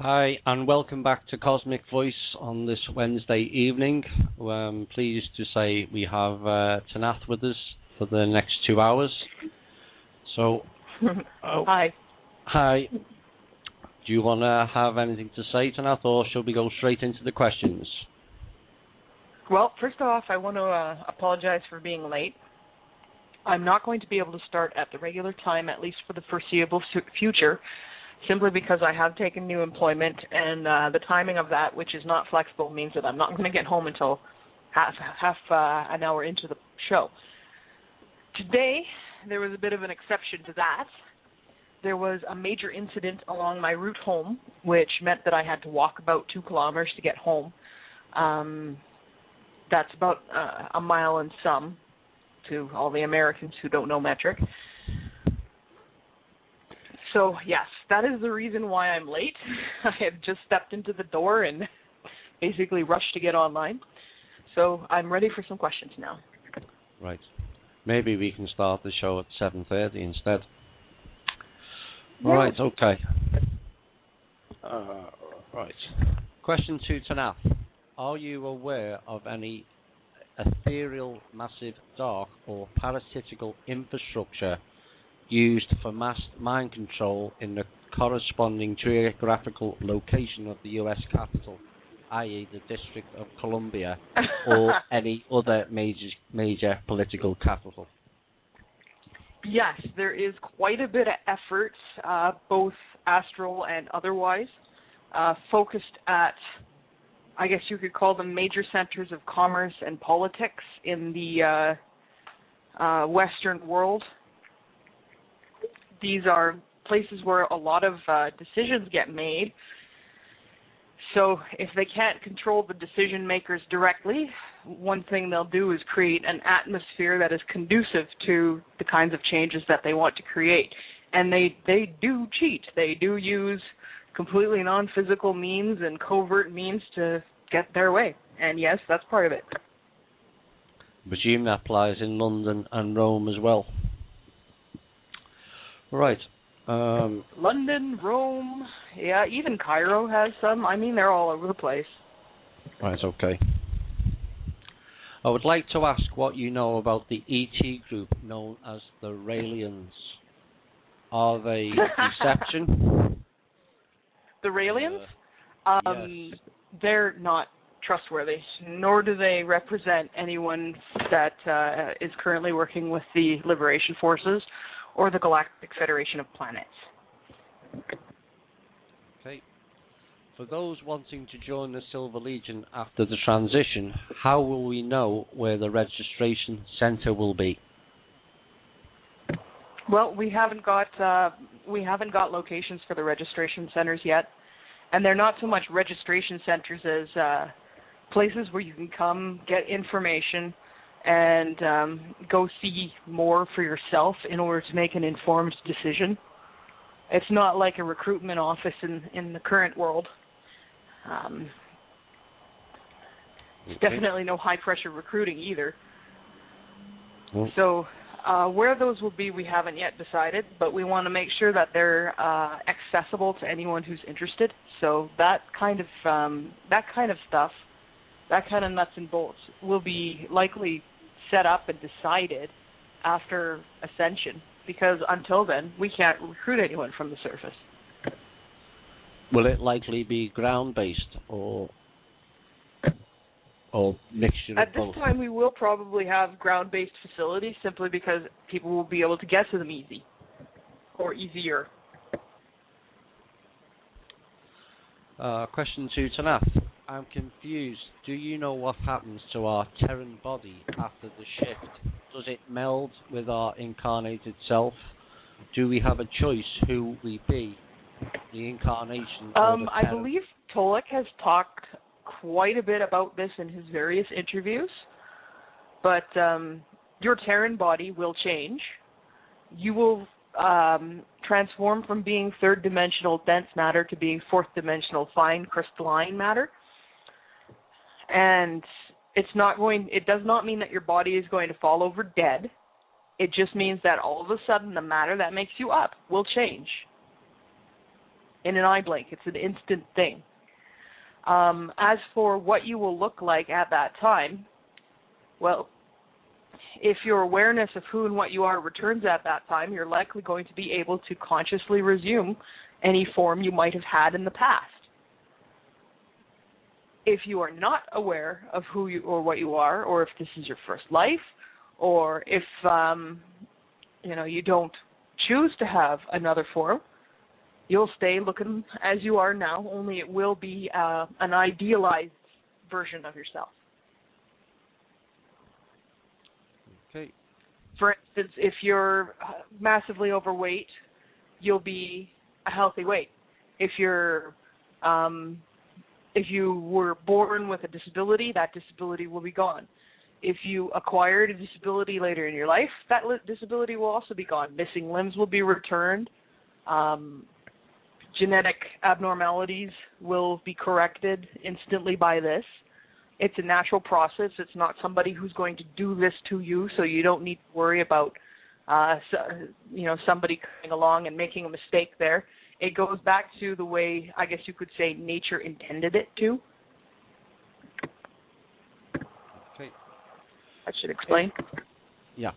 Hi, and welcome back to Cosmic Voice on this Wednesday evening. I'm pleased to say we have Tanaath with us for the next 2 hours. So, Hi. Hi. Do you want to have anything to say, Tanaath, or shall we go straight into the questions? Well, first off, I want to apologize for being late. I'm not going to be able to start at the regular time, at least for the foreseeable future, simply because I have taken new employment, and the timing of that, which is not flexible, means that I'm not going to get home until half an hour into the show. Today, there was a bit of an exception to that. There was a major incident along my route home, which meant that I had to walk about 2 kilometers to get home. That's about a mile and some to all the Americans who don't know metric. So, yes, that is the reason why I'm late. I have just stepped into the door and basically rushed to get online. So I'm ready for some questions now. Right. Maybe we can start the show at 7:30 instead. Yeah. All right, okay. Right. Question 2, Tanaath. Are you aware of any ethereal, massive, dark, or parasitical infrastructure used for mass mind control in the corresponding geographical location of the U.S. capital, i.e. the District of Columbia, or any other major political capital? Yes, there is quite a bit of effort, both astral and otherwise, focused at, I guess you could call them major centers of commerce and politics in the Western world. These are places where a lot of decisions get made. So if they can't control the decision makers directly, one thing they'll do is create an atmosphere that is conducive to the kinds of changes that they want to create. And they do cheat. They do use completely non-physical means and covert means to get their way. And yes, that's part of it. I presume that applies in London and Rome as well. Right. London, Rome, yeah, even Cairo has some. I mean, they're all over the place. Right, okay. I would like to ask what you know about the ET group known as the Raelians. Are they deception? The Raelians? Yes. They're not trustworthy, nor do they represent anyone that is currently working with the Liberation Forces or the Galactic Federation of Planets. Okay. For those wanting to join the Silver Legion after the transition, how will we know where the registration center will be? Well, we haven't got locations for the registration centers yet, and they're not so much registration centers as places where you can come, get information, and go see more for yourself in order to make an informed decision. It's not like a recruitment office in the current world. It's definitely no high-pressure recruiting either. Well, So where those will be, we haven't yet decided, but we want to make sure that they're accessible to anyone who's interested. So that kind of stuff, that kind of nuts and bolts, will be likely set up and decided after Ascension, because until then, we can't recruit anyone from the surface. will it likely be ground-based or mixture At of this both? time, we will probably have ground-based facilities simply because people will be able to get to them easy, or easier. Question 2, Tanaath. I'm confused. Do you know what happens to our Terran body after the shift? Does it meld with our incarnated self? Do we have a choice who we be, the incarnation or the I Terran? believe Tolek has talked quite a bit about this in his various interviews, but your Terran body will change. You will transform from being third-dimensional dense matter to being fourth-dimensional fine crystalline matter. And it does not mean that your body is going to fall over dead. It just means that all of a sudden the matter that makes you up will change. in an eye blink. It's an instant thing. As for what you will look like at that time, well, if your awareness of who and what you are returns at that time, you're likely going to be able to consciously resume any form you might have had in the past. If you are not aware of who you or what you are, or if this is your first life, or if you don't choose to have another form, you'll stay looking as you are now, only it will be an idealized version of yourself. Okay. For instance, if you're massively overweight, you'll be a healthy weight. If you were born with a disability, that disability will be gone. If you acquired a disability later in your life, that disability will also be gone. Missing limbs will be returned. Genetic abnormalities will be corrected instantly by this. It's a natural process. It's not somebody who's going to do this to you, so you don't need to worry about somebody coming along and making a mistake there. It goes back to the way, I guess you could say, nature intended it to. Okay. That should explain. Yeah.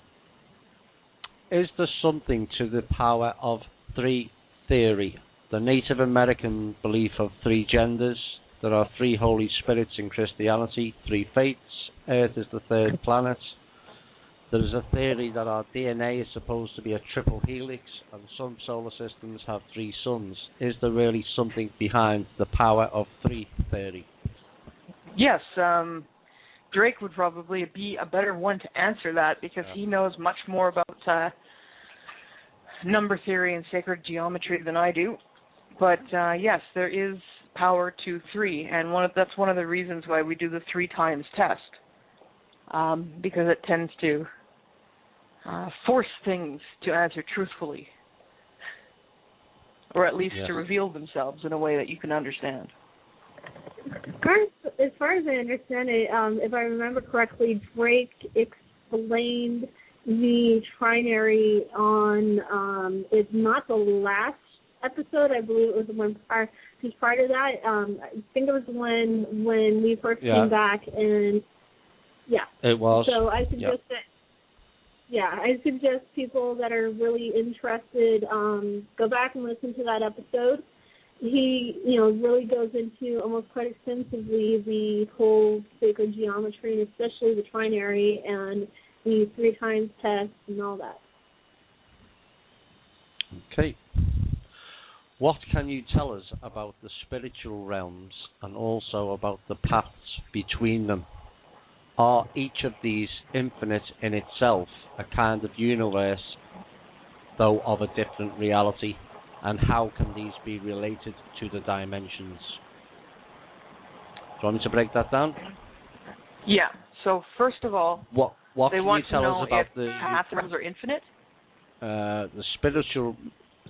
Is there something to the power of three theory? The Native American belief of three genders. There are three Holy Spirits in Christianity, three faiths. Earth is the third planet. There is a theory that our DNA is supposed to be a triple helix, and some solar systems have three suns. Is there really something behind the power of three theory? Yes, Drake would probably be a better one to answer that because he knows much more about number theory and sacred geometry than I do. But yes, there is power to three, and that's one of the reasons why we do the 3 times test, because it tends to force things to answer truthfully, or at least to reveal themselves in a way that you can understand. As far as I understand it, if I remember correctly, Drake explained the trinary on, it's not the last episode, I believe it was the one prior to that. I think it was when we first came back, and it was. So I suggest I suggest people that are really interested go back and listen to that episode. He, really goes into almost quite extensively the whole sacred geometry, and especially the trinary and the 3 times test and all that. Okay. What can you tell us about the spiritual realms and also about the paths between them? Are each of these infinite in itself, a kind of universe, though of a different reality? And how can these be related to the dimensions? Do you want me to break that down? Yeah. So first of all, what they can want you tell to know us about if the path realms are infinite? The spiritual.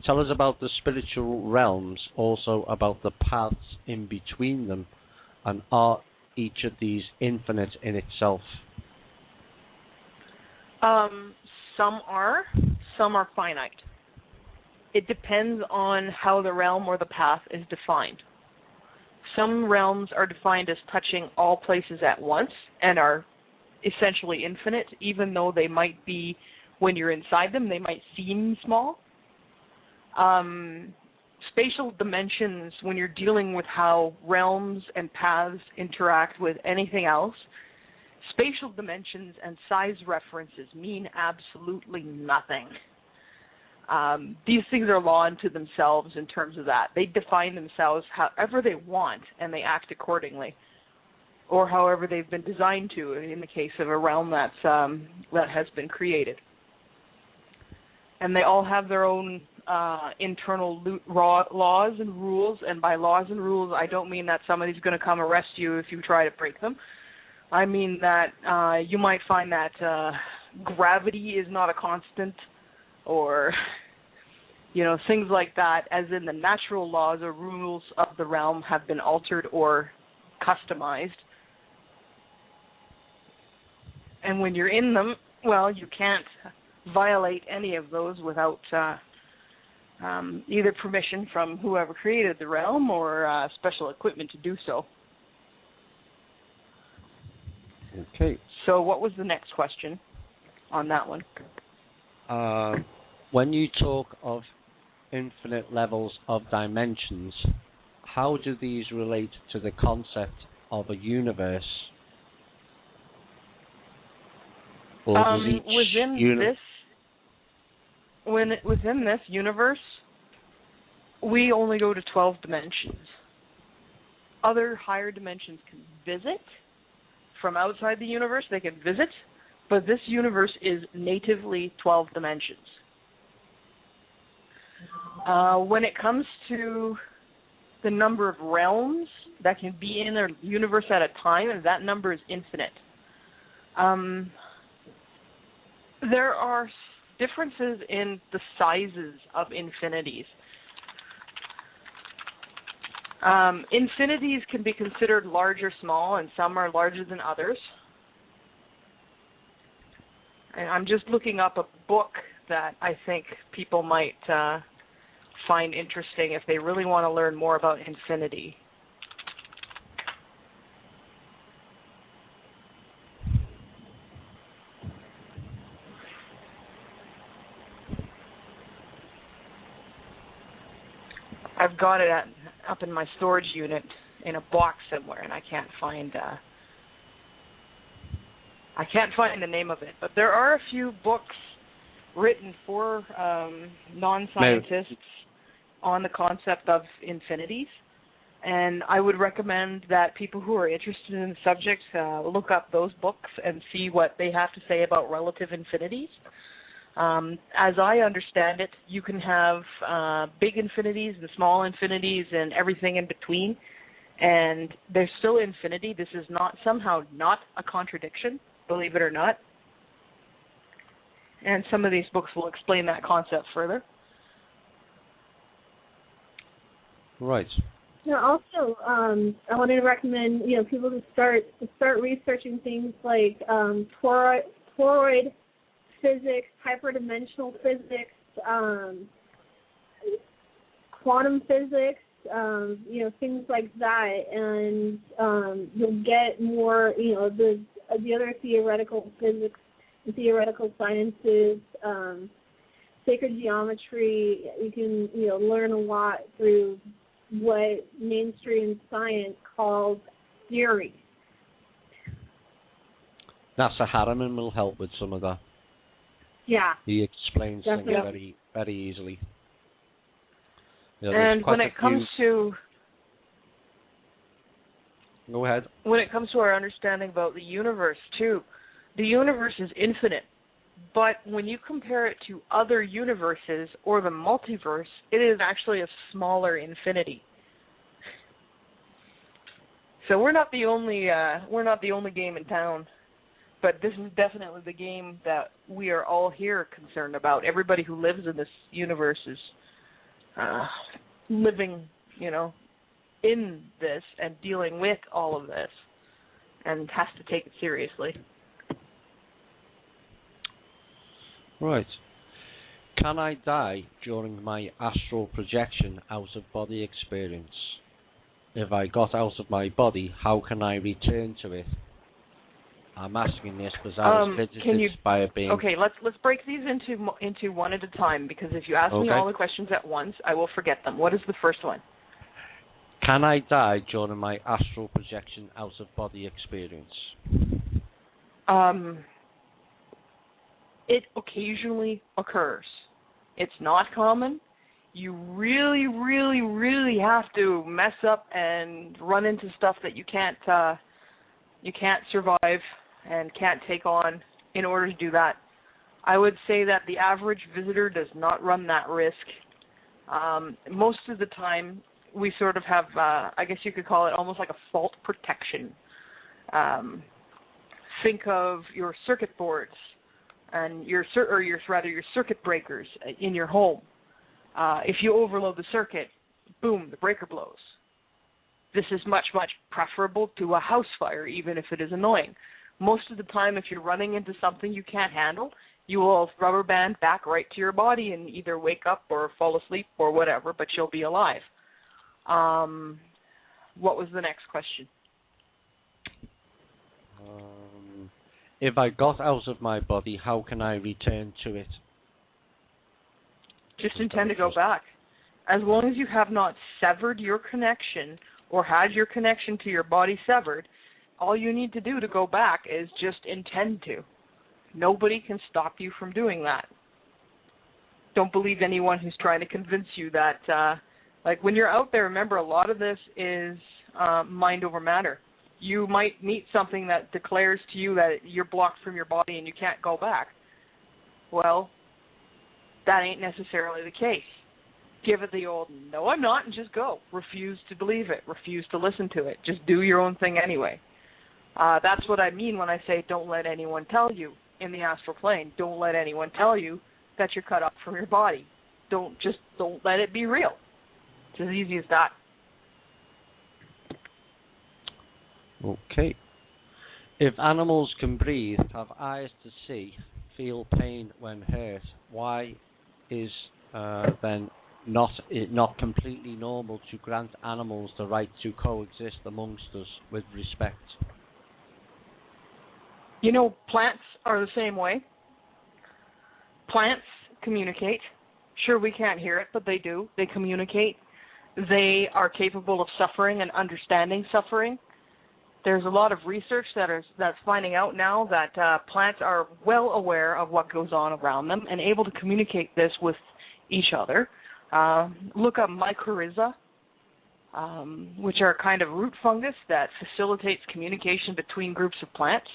Tell us about the spiritual realms, also about the paths in between them, and are each of these infinite in itself? Some are finite. It depends on how the realm or the path is defined. Some realms are defined as touching all places at once and are essentially infinite, even though they might be, when you're inside them, they might seem small. Spatial dimensions, when you're dealing with how realms and paths interact with anything else, spatial dimensions and size references mean absolutely nothing. These things are law unto themselves in terms of that. They define themselves however they want, and they act accordingly, or however they've been designed to in the case of a realm that has been created. And they all have their own internal laws and rules, and by laws and rules, I don't mean that somebody's going to come arrest you if you try to break them. I mean that you might find that gravity is not a constant, or things like that, as in the natural laws or rules of the realm have been altered or customized. And when you're in them, well, you can't violate any of those without either permission from whoever created the realm or special equipment to do so. Okay. So what was the next question on that one? When you talk of infinite levels of dimensions, how do these relate to the concept of a universe? Or within this universe, we only go to 12 dimensions. Other higher dimensions can visit from outside the universe. They can visit, but this universe is natively 12 dimensions. When it comes to the number of realms that can be in a universe at a time, that number is infinite. There are differences in the sizes of infinities. Infinities can be considered large or small, and some are larger than others. And I'm just looking up a book that I think people might find interesting if they really want to learn more about infinity. I've got it up in my storage unit in a box somewhere, and I can't find the name of it. But there are a few books written for non-scientists on the concept of infinities, and I would recommend that people who are interested in the subject look up those books and see what they have to say about relative infinities. As I understand it, you can have big infinities and small infinities and everything in between, and there's still infinity. This is somehow not a contradiction, believe it or not. And some of these books will explain that concept further. Right. Now, also, I wanted to recommend people to start researching things like toroid physics, hyperdimensional physics, quantum physics, things like that, and you'll get more, the other theoretical physics, theoretical sciences, sacred geometry. You can learn a lot through what mainstream science calls theory. NASA Harriman will help with some of that. Yeah. He explains Definitely. things very, very easily. And when it comes to... Go ahead. When it comes to our understanding about the universe, too, the universe is infinite. But when you compare it to other universes or the multiverse, it is actually a smaller infinity. So we're not the only game in town. But this is definitely the game that we are all here concerned about. Everybody who lives in this universe is living, in this and dealing with all of this and has to take it seriously. Right. Can I die during my astral projection out-of-body experience? If I got out of my body, how can I return to it? I'm asking this because I was visited by a being. Okay, let's break these into one at a time, because if you ask me all the questions at once, I will forget them. What is the first one? Can I die during my astral projection out-of-body experience? It occasionally occurs. It's not common. You really, really, really have to mess up and run into stuff that you can't survive and can't take on in order to do that. I would say that the average visitor does not run that risk. Most of the time, we sort of have, I guess you could call it almost like a fault protection. Think of your circuit boards and your circuit breakers in your home. If you overload the circuit, boom, the breaker blows. This is much, much preferable to a house fire, even if it is annoying. Most of the time, if you're running into something you can't handle, You will rubber band back right to your body and either wake up or fall asleep or whatever, but you'll be alive. What was the next question? If I got out of my body, how can I return to it? Just intend to go back. As long as you have not severed your connection or had your connection to your body severed, all you need to do to go back is just intend to. Nobody can stop you from doing that. Don't believe anyone who's trying to convince you that, like when you're out there, remember a lot of this is mind over matter. You might meet something that declares to you that you're blocked from your body and you can't go back. Well, that ain't necessarily the case. Give it the old, no, I'm not, and just go. Refuse to believe it. Refuse to listen to it. Just do your own thing anyway. That's what I mean when I say don't let anyone tell you in the astral plane. Don't let anyone tell you that you're cut off from your body. Don't let it be real. It's as easy as that. Okay. If animals can breathe, have eyes to see, feel pain when hurt, why is then not completely normal to grant animals the right to coexist amongst us with respect? You know, plants are the same way. Plants communicate. Sure, we can't hear it, but they do. They communicate. They are capable of suffering and understanding suffering. There's a lot of research that's finding out now that plants are well aware of what goes on around them and able to communicate this with each other. Look up mycorrhiza, which are a kind of root fungus that facilitates communication between groups of plants.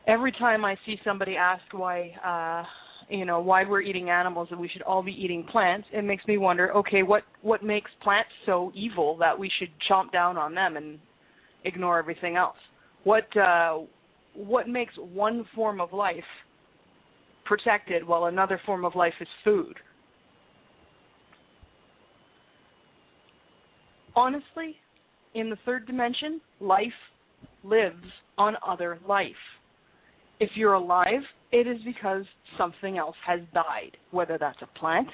Every time I see somebody ask why we're eating animals and we should all be eating plants, it makes me wonder, okay, what makes plants so evil that we should chomp down on them and ignore everything else? What makes one form of life protected while another form of life is food? Honestly, in the third dimension, life lives on other life. If you're alive, it is because something else has died, whether that's a plant,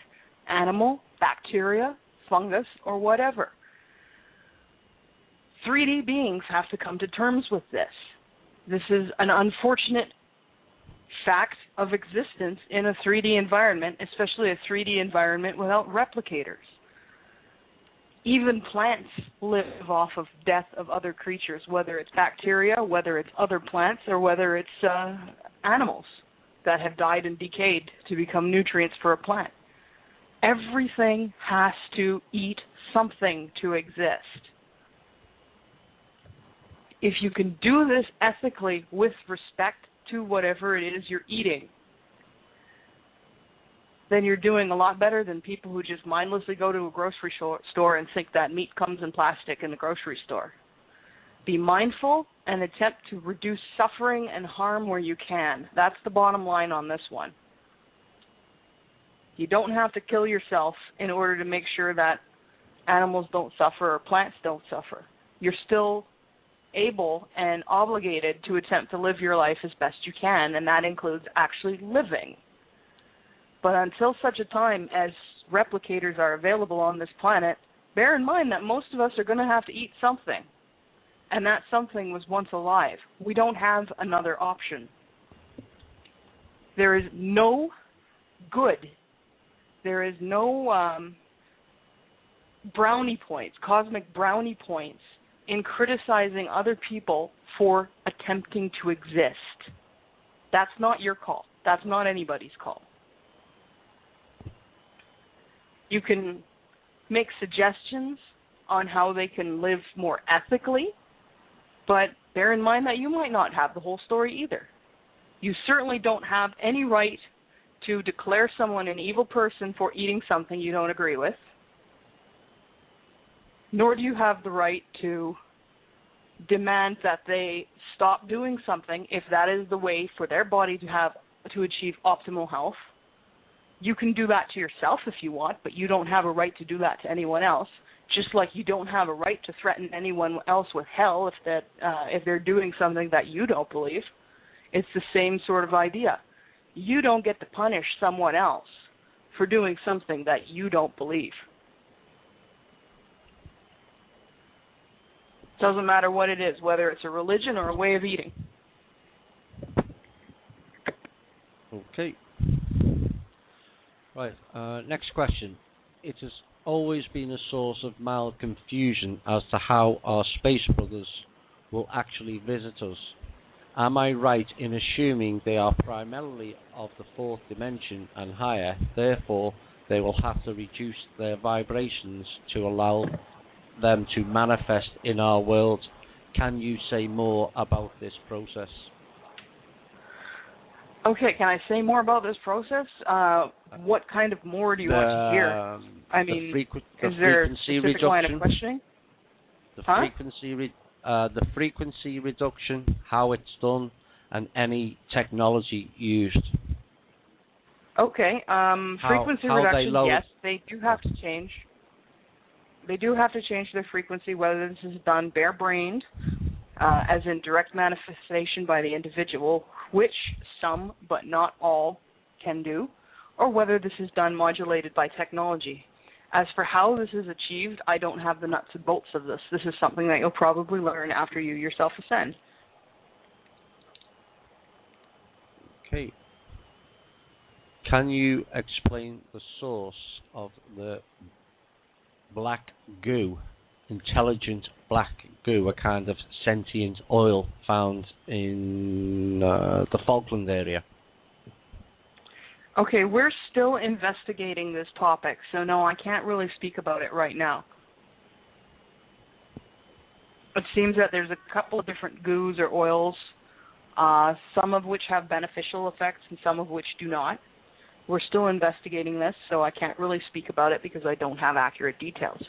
animal, bacteria, fungus, or whatever. 3D beings have to come to terms with this. This is an unfortunate fact of existence in a 3D environment, especially a 3D environment without replicators. Even plants live off of death of other creatures, whether it's bacteria, whether it's other plants, or whether it's animals that have died and decayed to become nutrients for a plant. Everything has to eat something to exist. If you can do this ethically with respect to whatever it is you're eating, then you're doing a lot better than people who just mindlessly go to a grocery store and think that meat comes in plastic in the grocery store. Be mindful and attempt to reduce suffering and harm where you can. That's the bottom line on this one. You don't have to kill yourself in order to make sure that animals don't suffer or plants don't suffer. You're still able and obligated to attempt to live your life as best you can, and that includes actually living. But until such a time as replicators are available on this planet, bear in mind that most of us are going to have to eat something. And that something was once alive. We don't have another option. There is no good. There is no brownie points, cosmic brownie points, in criticizing other people for attempting to exist. That's not your call. That's not anybody's call. You can make suggestions on how they can live more ethically, but bear in mind that you might not have the whole story either. You certainly don't have any right to declare someone an evil person for eating something you don't agree with, nor do you have the right to demand that they stop doing something if that is the way for their body to achieve optimal health. You can do that to yourself if you want, but you don't have a right to do that to anyone else, just like you don't have a right to threaten anyone else with hell if they're doing something that you don't believe. It's the same sort of idea. You don't get to punish someone else for doing something that you don't believe. Doesn't matter what it is, whether it's a religion or a way of eating. Okay. Right, next question. It has always been a source of mild confusion as to how our space brothers will actually visit us. Am I right in assuming they are primarily of the fourth dimension and higher, therefore they will have to reduce their vibrations to allow them to manifest in our world? Can you say more about this process? Okay, can I say more about this process? What kind of more do you want to hear? I mean, is there a specific line of questioning? The frequency reduction, how it's done, and any technology used. Okay, frequency reduction, yes, they do have to change. They do have to change their frequency, whether this is done bare-brained, as in direct manifestation by the individual, which some, but not all, can do, or whether this is done modulated by technology. As for how this is achieved, I don't have the nuts and bolts of this. This is something that you'll probably learn after you yourself ascend. Okay. Can you explain the source of the black goo, intelligent black goo, a kind of sentient oil found in the Falkland area? Okay, we're still investigating this topic, so no, I can't really speak about it right now. It seems that there's a couple of different goos or oils, some of which have beneficial effects and some of which do not. We're still investigating this, so I can't really speak about it because I don't have accurate details.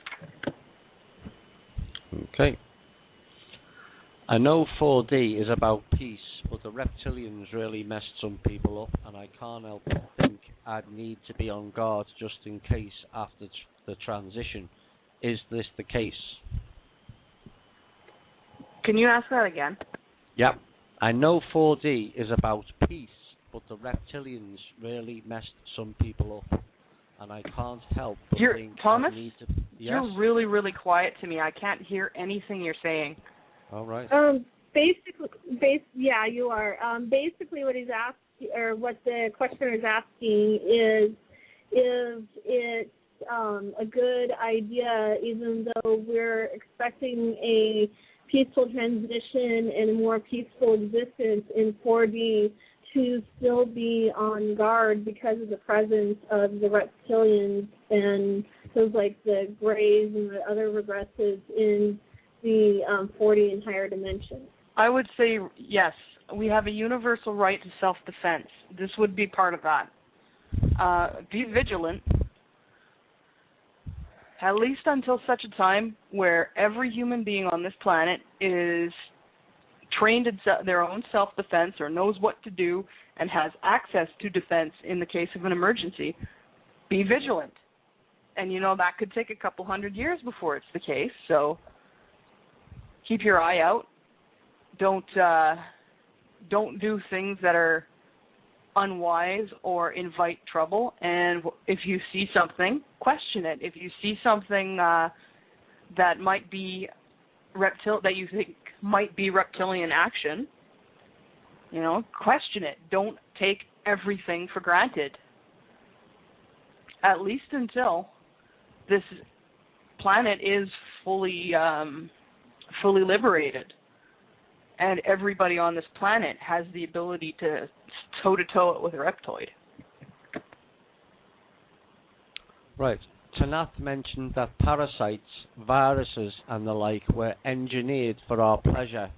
Okay. I know 4D is about peace, but the reptilians really messed some people up, and I can't help but think I'd need to be on guard just in case after the transition. Is this the case? Can you ask that again? Yep. I know 4D is about peace, but the reptilians really messed some people up, and I can't help but think Thomas, I need to... Yes? You're really, really quiet to me. I can't hear anything you're saying. All right. Yeah, you are. Basically, what he's asking, or what the questioner is asking, is it's a good idea, even though we're expecting a peaceful transition and a more peaceful existence in 4D, to still be on guard because of the presence of the reptilians and those like the grays and the other regressives in the 4D and higher dimensions? I would say yes. We have a universal right to self-defense. This would be part of that. Be vigilant, at least until such a time where every human being on this planet is trained in their own self-defense or knows what to do and has access to defense in the case of an emergency. Be vigilant. And, that could take a couple 100 years before it's the case, so keep your eye out. Don't do things that are unwise or invite trouble. And if you see something, question it. If you see something that might be that you think might be reptilian action, question it. Don't take everything for granted. At least until this planet is fully liberated, and everybody on this planet has the ability to toe-to-toe it with a reptoid. Right. Tanaath mentioned that parasites, viruses, and the like were engineered for our pleasure.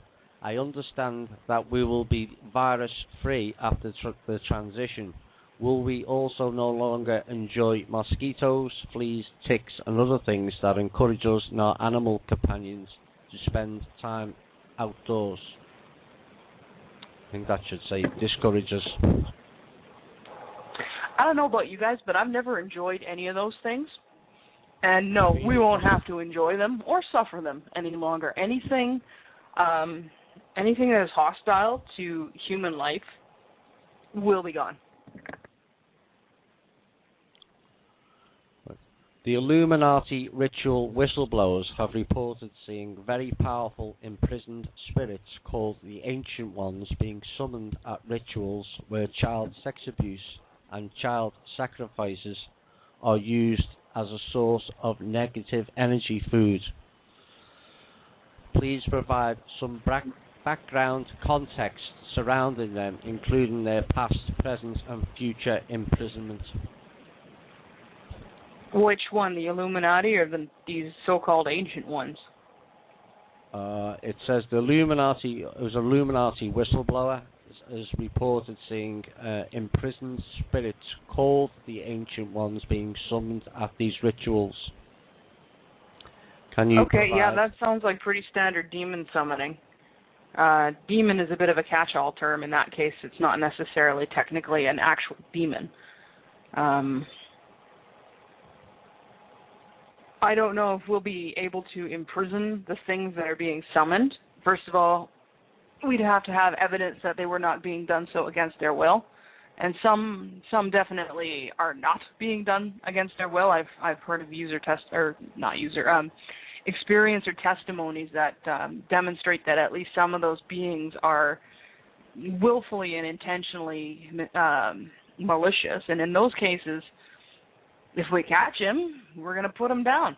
I understand that we will be virus-free after the transition. Will we also no longer enjoy mosquitoes, fleas, ticks, and other things that encourage us and our animal companions to spend time outdoors? I think that should say discourages. I don't know about you guys, but I've never enjoyed any of those things. And no, we won't have to enjoy them or suffer them any longer. Anything anything that is hostile to human life will be gone. The Illuminati ritual whistleblowers have reported seeing very powerful imprisoned spirits called the Ancient Ones being summoned at rituals where child sex abuse and child sacrifices are used as a source of negative energy food. Please provide some background context surrounding them, including their past, present, and future imprisonment. Which one, the Illuminati or these so-called Ancient Ones? It says the Illuminati, it was an Illuminati whistleblower, has reported seeing imprisoned spirits called the Ancient Ones being summoned at these rituals. Can you Okay, yeah, that sounds like pretty standard demon summoning. Demon is a bit of a catch-all term. In that case, it's not necessarily technically an actual demon. I don't know if we'll be able to imprison the things that are being summoned. First of all, we'd have to have evidence that they were not being done so against their will, and some definitely are not being done against their will. I've heard of experience or testimonies that demonstrate that at least some of those beings are willfully and intentionally malicious, and in those cases, if we catch him, we're going to put him down.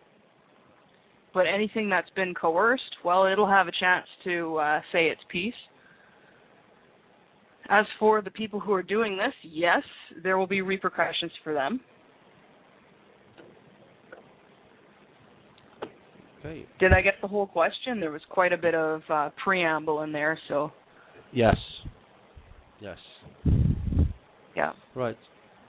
But anything that's been coerced, well, it'll have a chance to say its piece. As for the people who are doing this, yes, there will be repercussions for them. Okay. Did I get the whole question? There was quite a bit of preamble in there, so... Yes. Yeah. Right.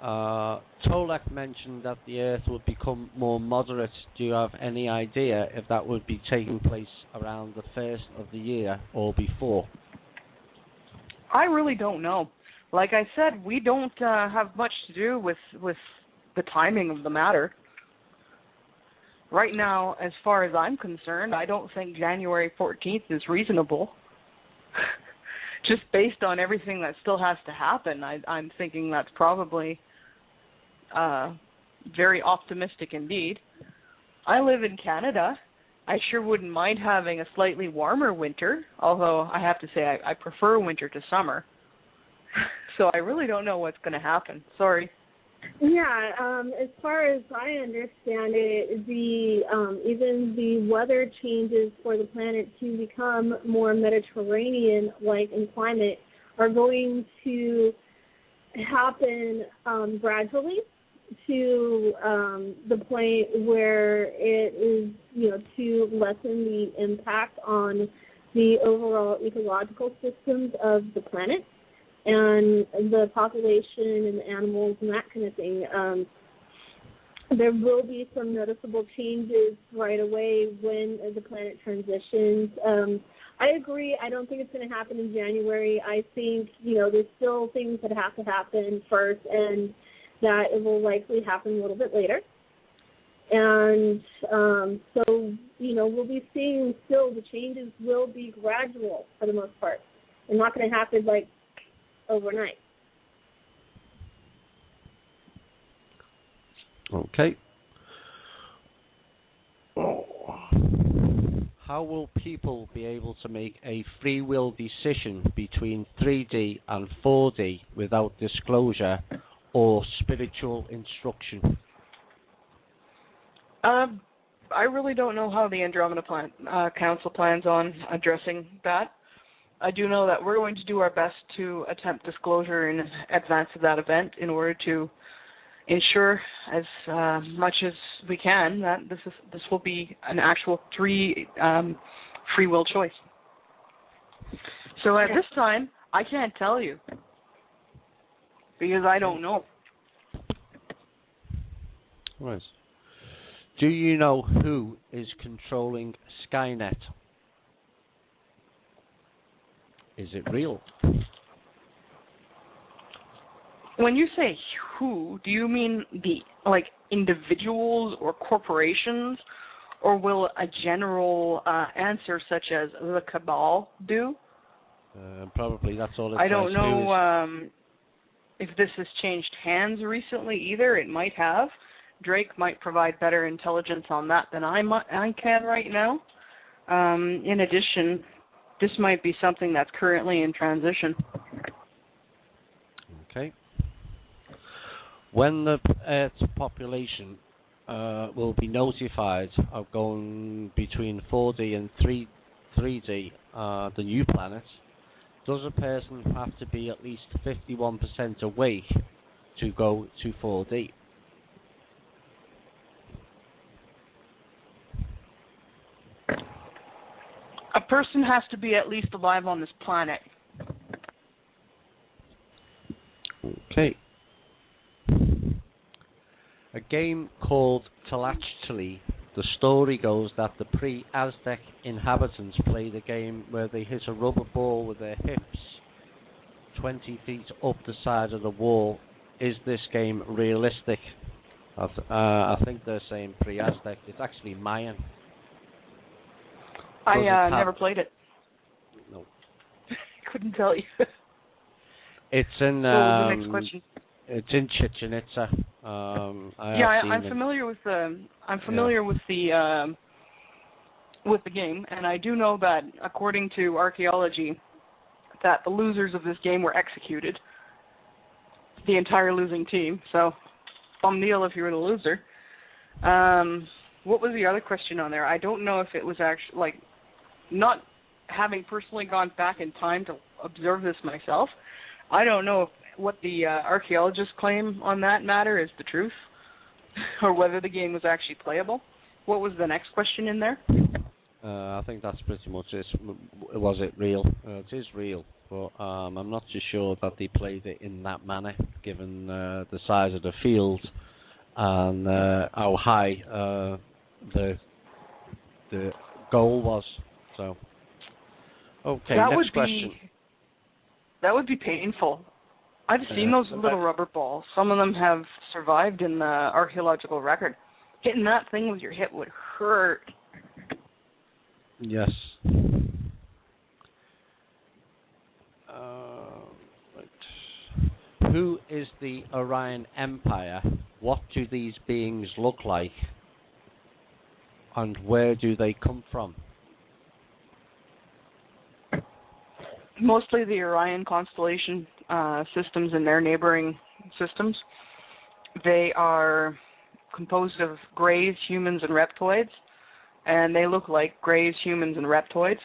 Tolek mentioned that the Earth would become more moderate. Do you have any idea if that would be taking place around the first of the year or before? I really don't know. Like I said, we don't have much to do with the timing of the matter. Right now, as far as I'm concerned, I don't think January 14th is reasonable. Just based on everything that still has to happen, I'm thinking that's probably very optimistic indeed. I live in Canada. I sure wouldn't mind having a slightly warmer winter, although I have to say I prefer winter to summer. So I really don't know what's going to happen. Sorry. Yeah, as far as I understand it, even the weather changes for the planet to become more Mediterranean-like in climate are going to happen gradually to the point where it is, to lessen the impact on the overall ecological systems of the planet and the population and the animals and that kind of thing. There will be some noticeable changes right away when the planet transitions. I agree. I don't think it's going to happen in January. I think, there's still things that have to happen first, and that it will likely happen a little bit later. And so, we'll be seeing still the changes will be gradual for the most part. They're not going to happen, overnight. Okay. How will people be able to make a free will decision between 3D and 4D without disclosure or spiritual instruction? I really don't know how the Andromeda Council plans on addressing that. I do know that we're going to do our best to attempt disclosure in advance of that event in order to ensure as much as we can that this will be an actual free will choice. So at this time, I can't tell you because I don't know. Right. Do you know who is controlling Skynet? Is it real? When you say who, do you mean individuals or corporations, or will a general answer such as the cabal do? Probably that's all it I don't says. know if this has changed hands recently either. It might have. Drake might provide better intelligence on that than I can right now. In addition, this might be something that's currently in transition. Okay. When the Earth's population will be notified of going between 4D and 3D, the new planet, does a person have to be at least 51% awake to go to 4D? A person has to be at least alive on this planet. Okay. A game called Tlachtli. The story goes that the pre-Aztec inhabitants played a game where they hit a rubber ball with their hips 20 feet up the side of the wall. Is this game realistic? I think they're saying pre-Aztec. It's actually Mayan. I never played it. No. Couldn't tell you. It's in. What was the next question? It's in Chichen Itza. I'm familiar with the. I'm familiar with the game, and I do know that according to archaeology, that the losers of this game were executed. The entire losing team. So, bum deal if you were the loser. What was the other question on there? I don't know if it was actually like, not having personally gone back in time to observe this myself. I don't know if what the archaeologists claim on that matter is the truth, or whether the game was actually playable. What was the next question in there? I think that's pretty much it. Was it real? It is real, but I'm not too sure that they played it in that manner, given the size of the field and how high the goal was. So, okay, next question. That would be painful. I've seen those little rubber balls. Some of them have survived in the archaeological record. Hitting that thing with your hip would hurt. Yes. Right. Who is the Orion Empire? What do these beings look like? And where do they come from? Mostly the Orion constellation systems and their neighboring systems. They are composed of greys, humans, and reptoids, and they look like greys, humans, and reptoids.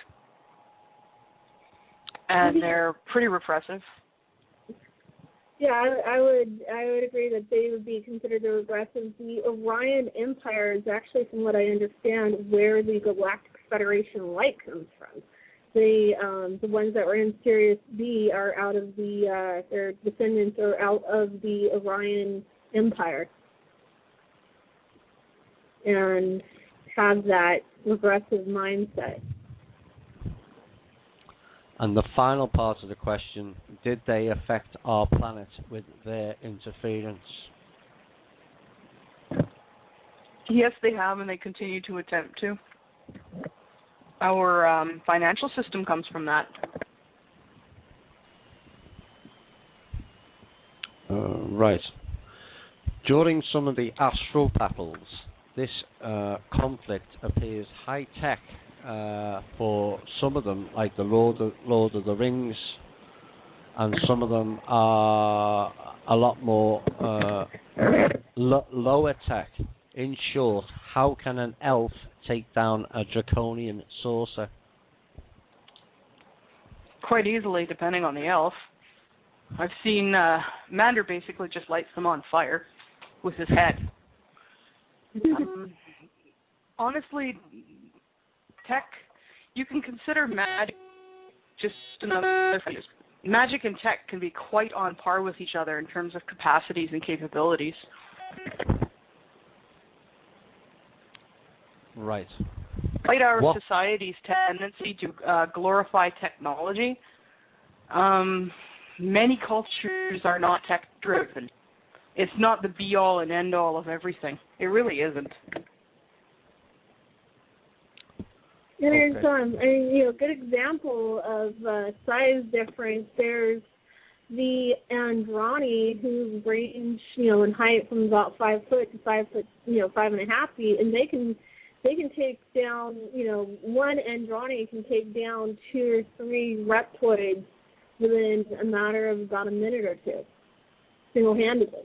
And they're pretty repressive. Yeah, I would agree that they would be considered regressive. The Orion Empire is actually, from what I understand, where the Galactic Federation light comes from. The ones that were in Sirius B are out of their descendants are out of the Orion Empire, and have that regressive mindset. And the final part of the question, did they affect our planet with their interference? Yes, they have, and they continue to attempt to. Our financial system comes from that. Right. During some of the astral battles, this conflict appears high-tech for some of them, like the Lord of the Rings, and some of them are a lot more lower tech. In short, how can an elf take down a draconian sorcerer? Quite easily, depending on the elf. I've seen Mander basically just lights them on fire with his head. Honestly, tech, you can consider magic just another thing. Magic and tech can be quite on par with each other in terms of capacities and capabilities. Right. Despite our society's tendency to glorify technology, many cultures are not tech-driven. It's not the be-all and end-all of everything. It really isn't. And there's good example of size difference. There's the Andrani, who range, in height from about 5 foot to 5 foot, 5.5 feet, and they can take down, one Andrani can take down 2 or 3 reptoids within a matter of about a minute or two, single-handedly.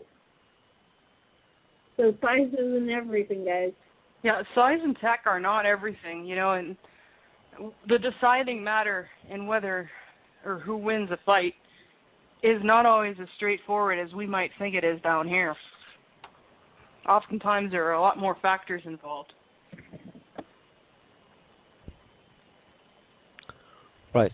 So size isn't everything, guys. Yeah, size and tech are not everything, and the deciding matter in whether or who wins a fight is not always as straightforward as we might think it is down here. Oftentimes there are a lot more factors involved. Right.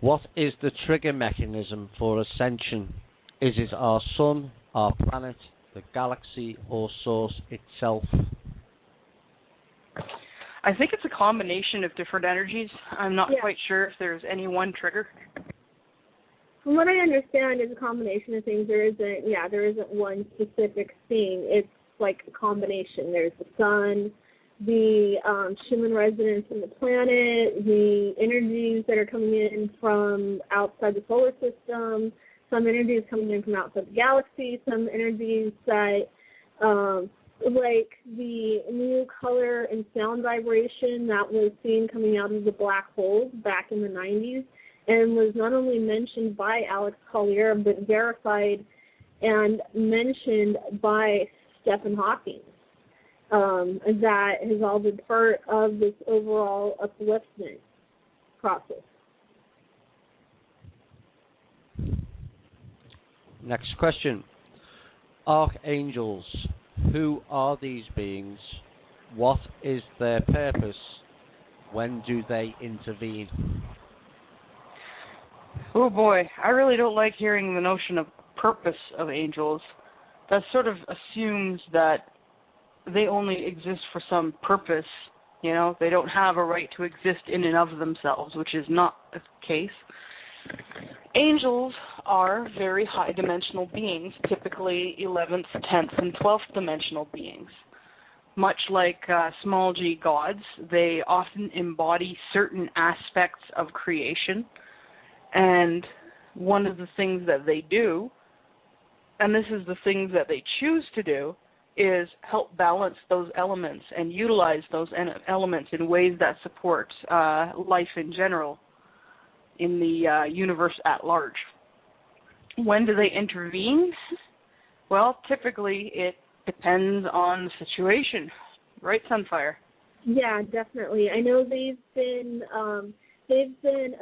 What is the trigger mechanism for ascension? Is it our sun, our planet, the galaxy, or source itself? I think it's a combination of different energies. I'm not quite sure if there's any one trigger. From what I understand, it's a combination of things. There isn't one specific thing. It's like a combination. There's the sun, the Schumann resonance in the planet, the energies that are coming in from outside the solar system, some energies coming in from outside the galaxy, some energies that, like the new color and sound vibration that was seen coming out of the black holes back in the 90s, and was not only mentioned by Alex Collier, but verified and mentioned by Stephen Hawking. That has all been part of this overall upliftment process. Next question. Archangels. Who are these beings? What is their purpose? When do they intervene? Oh boy, I really don't like hearing the notion of purpose of angels. That sort of assumes that they only exist for some purpose. They don't have a right to exist in and of themselves, which is not the case. Angels are very high-dimensional beings, typically 11th, 10th, and 12th dimensional beings. Much like small g gods, they often embody certain aspects of creation. And one of the things that they do, and this is the things that they choose to do, is help balance those elements and utilize those elements in ways that support life in general in the universe at large. When do they intervene? Well, typically it depends on the situation. Right, Sunfire? Yeah, definitely. I know they've been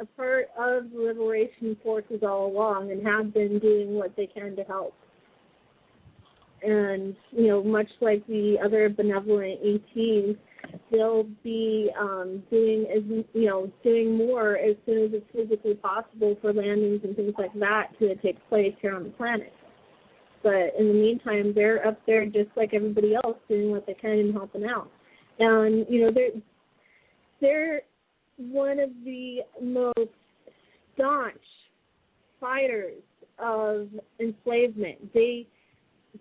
a part of the liberation forces all along and have been doing what they can to help. And, much like the other benevolent ETs, they'll be doing more as soon as it's physically possible for landings and things like that to take place here on the planet. But in the meantime, they're up there just like everybody else, doing what they can and helping out. And, they're one of the most staunch fighters of enslavement. They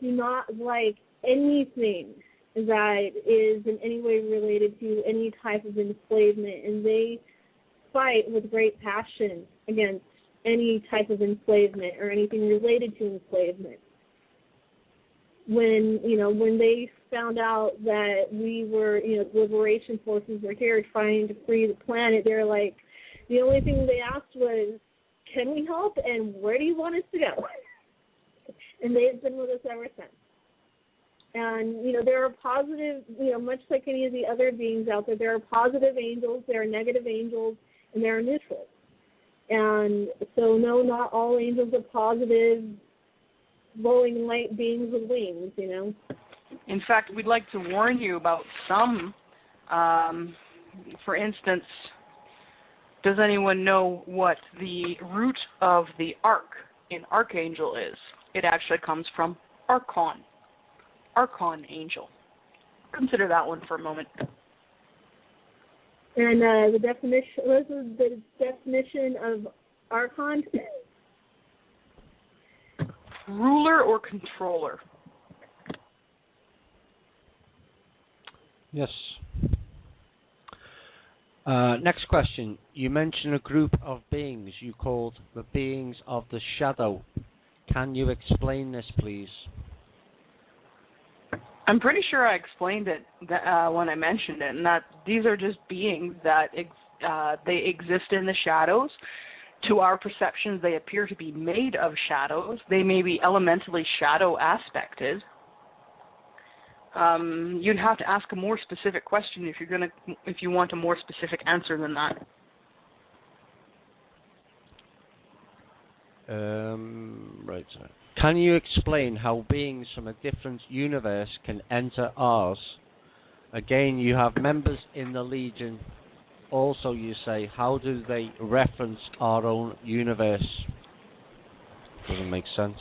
do not like anything that is in any way related to any type of enslavement, and they fight with great passion against any type of enslavement or anything related to enslavement. When they found out that we were, the liberation forces were here trying to free the planet, they're like, the only thing they asked was, can we help and where do you want us to go? And they've been with us ever since. And, there are positive, much like any of the other beings out there, there are positive angels, there are negative angels, and there are neutrals. And so, no, not all angels are positive, glowing light beings with wings, In fact, we'd like to warn you about some. For instance, does anyone know what the root of the arc in archangel is? It actually comes from archon angel. Consider that one for a moment. And the definition, what is the definition of archon? Ruler or controller. Yes. Next question. You mentioned a group of beings you called the beings of the shadow. Can you explain this, please? I'm pretty sure I explained it when I mentioned it, and that these are just beings that they exist in the shadows. To our perceptions, they appear to be made of shadows. They may be elementally shadow aspected. You'd have to ask a more specific question if you want a more specific answer than that. Right. Sorry. Can you explain how beings from a different universe can enter ours? Again, you have members in the Legion. Also, you say, how do they reference our own universe? Doesn't make sense.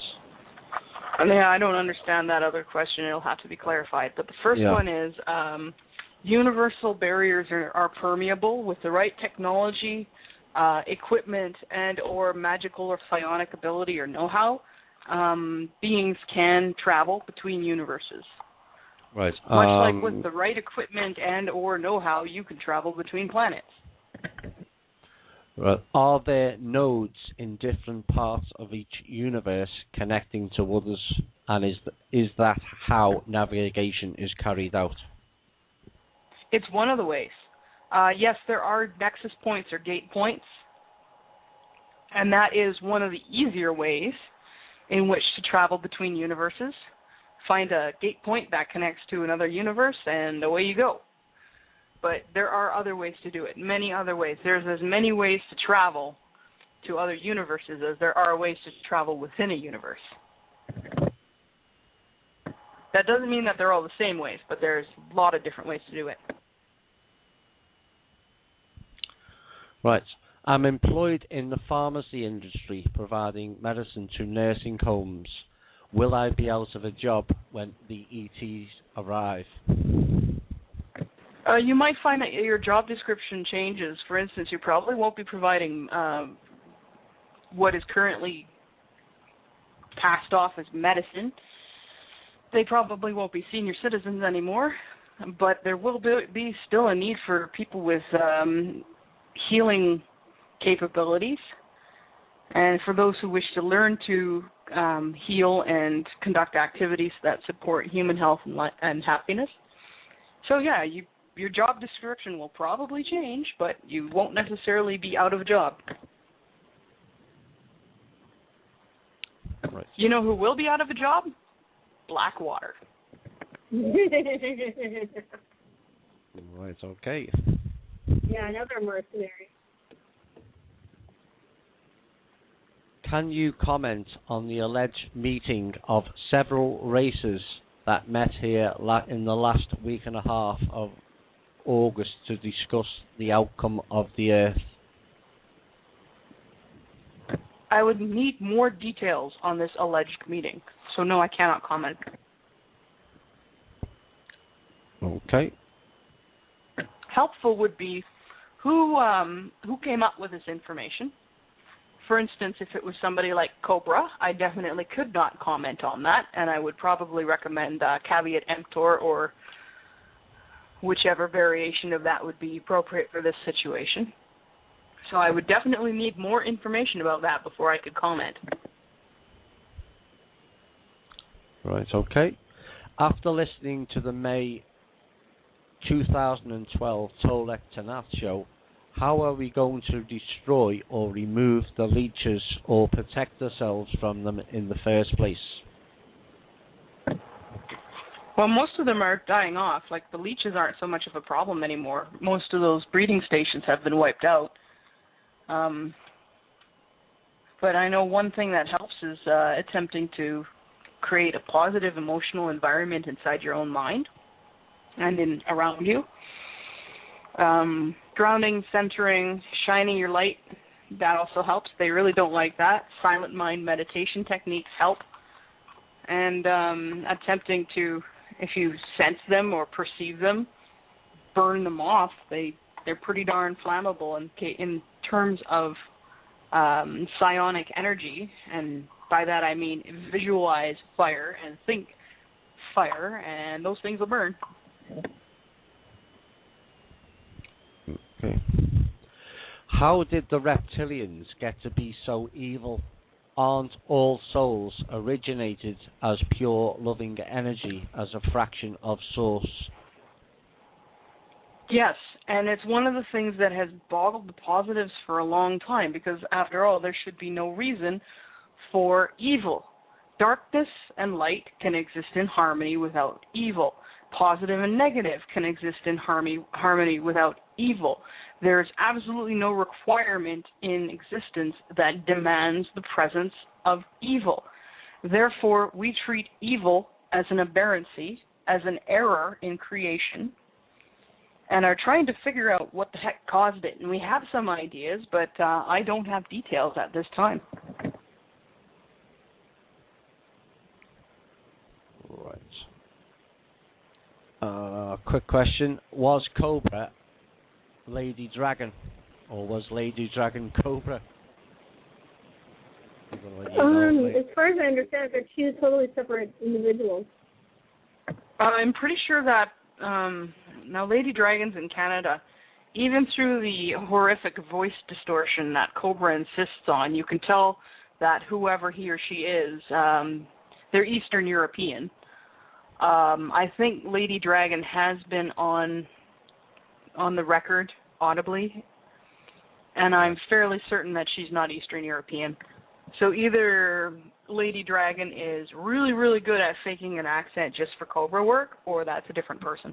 Yeah, I don't understand that other question. It'll have to be clarified. But the first one is, universal barriers are permeable with the right technology, equipment, and or magical or psionic ability or know-how. Beings can travel between universes. Right. Much like with the right equipment and or know-how, you can travel between planets. Right. Are there nodes in different parts of each universe connecting to others, and is that how navigation is carried out? It's one of the ways. Yes, there are nexus points or gate points, and that is one of the easier ways in which to travel between universes. Find a gate point that connects to another universe, and away you go. But there are other ways to do it, many other ways. There's as many ways to travel to other universes as there are ways to travel within a universe. That doesn't mean that they're all the same ways, but there's a lot of different ways to do it. Right. I'm employed in the pharmacy industry, providing medicine to nursing homes. Will I be out of a job when the ETs arrive? You might find that your job description changes. For instance, you probably won't be providing what is currently passed off as medicine. They probably won't be senior citizens anymore, but there will be still a need for people with healing capabilities, and for those who wish to learn to heal and conduct activities that support human health and happiness. So yeah, your job description will probably change, but you won't necessarily be out of a job. Right. You know who will be out of a job? Blackwater. Right, okay. Yeah, another mercenary. Can you comment on the alleged meeting of several races that met here in the last week and a half of August to discuss the outcome of the Earth? I would need more details on this alleged meeting, so no, I cannot comment. Okay. Helpful would be who came up with this information. For instance, if it was somebody like Cobra, I definitely could not comment on that, and I would probably recommend Caveat Emptor or whichever variation of that would be appropriate for this situation. So I would definitely need more information about that before I could comment. Right, okay. After listening to the May 2012 Tolek Tanaath show, how are we going to destroy or remove the leeches or protect ourselves from them in the first place? Well, most of them are dying off. Like, the leeches aren't so much of a problem anymore. Most of those breeding stations have been wiped out. But I know one thing that helps is attempting to create a positive emotional environment inside your own mind and around you. Grounding, centering, shining your light, that also helps. They really don't like that. Silent mind meditation techniques help. And attempting to, if you sense them or perceive them, burn them off. They're pretty darn flammable in terms of psionic energy, and by that I mean visualize fire and think fire, and those things will burn. Okay. How did the reptilians get to be so evil? Aren't all souls originated as pure loving energy, as a fraction of source? Yes, and it's one of the things that has boggled the positives for a long time, because after all, there should be no reason for evil. Darkness and light can exist in harmony without evil. Positive and negative can exist in harmony without evil. There's absolutely no requirement in existence that demands the presence of evil. Therefore, we treat evil as an aberrancy, as an error in creation, and are trying to figure out what the heck caused it. And we have some ideas, but I don't have details at this time. Right. Quick question. Was Cobra Lady Dragon, or was Lady Dragon Cobra? As far as I understand, they're two totally separate individuals. I'm pretty sure that now Lady Dragon's in Canada. Even through the horrific voice distortion that Cobra insists on, you can tell that whoever he or she is, they're Eastern European. I think Lady Dragon has been on the record audibly, and I'm fairly certain that she's not Eastern European. So either Lady Dragon is really, really good at faking an accent just for Cobra work, or that's a different person.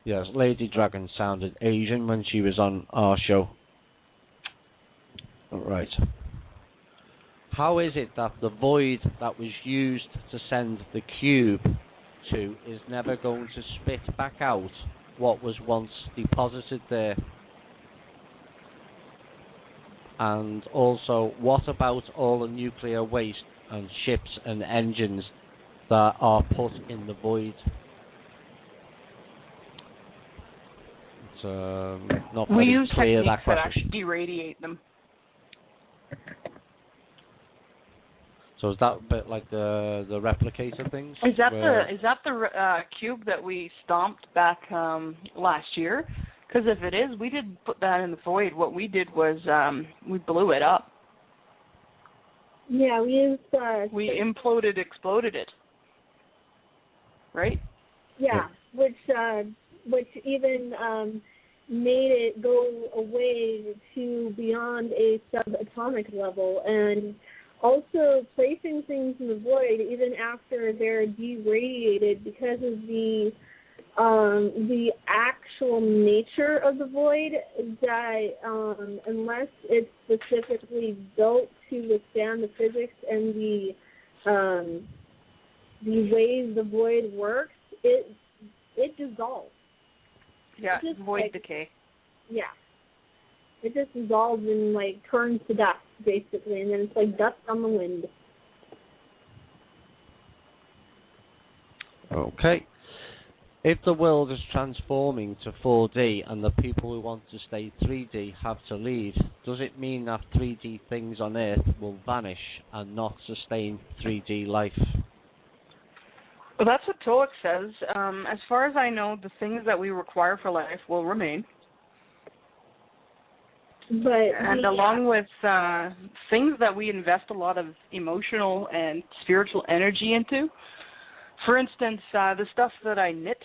Yes, Lady Dragon sounded Asian when she was on our show. Right. How is it that the void that was used to send the cube to is never going to spit back out what was once deposited there? And also, what about all the nuclear waste and ships and engines that are put in the void? It's not we very use clear, techniques that that actually irradiate them. So is that a bit like the replicator things? Is that the cube that we stomped back last year? Because if it is, we didn't put that in the void. What we did was we blew it up. Yeah, we used... we exploded it. Right? Yeah, which even made it go away to beyond a subatomic level, and also placing things in the void even after they're deradiated because of the actual nature of the void, that unless it's specifically built to withstand the physics and the ways the void works, it dissolves. Yeah, void decay. Yeah. It just dissolves and, turns to dust, basically, and then it's like dust on the wind. Okay. If the world is transforming to 4D and the people who want to stay 3D have to leave, does it mean that 3D things on Earth will vanish and not sustain 3D life? Well, that's what Toic says. As far as I know, the things that we require for life will remain. And along with things that we invest a lot of emotional and spiritual energy into, for instance, the stuff that I knit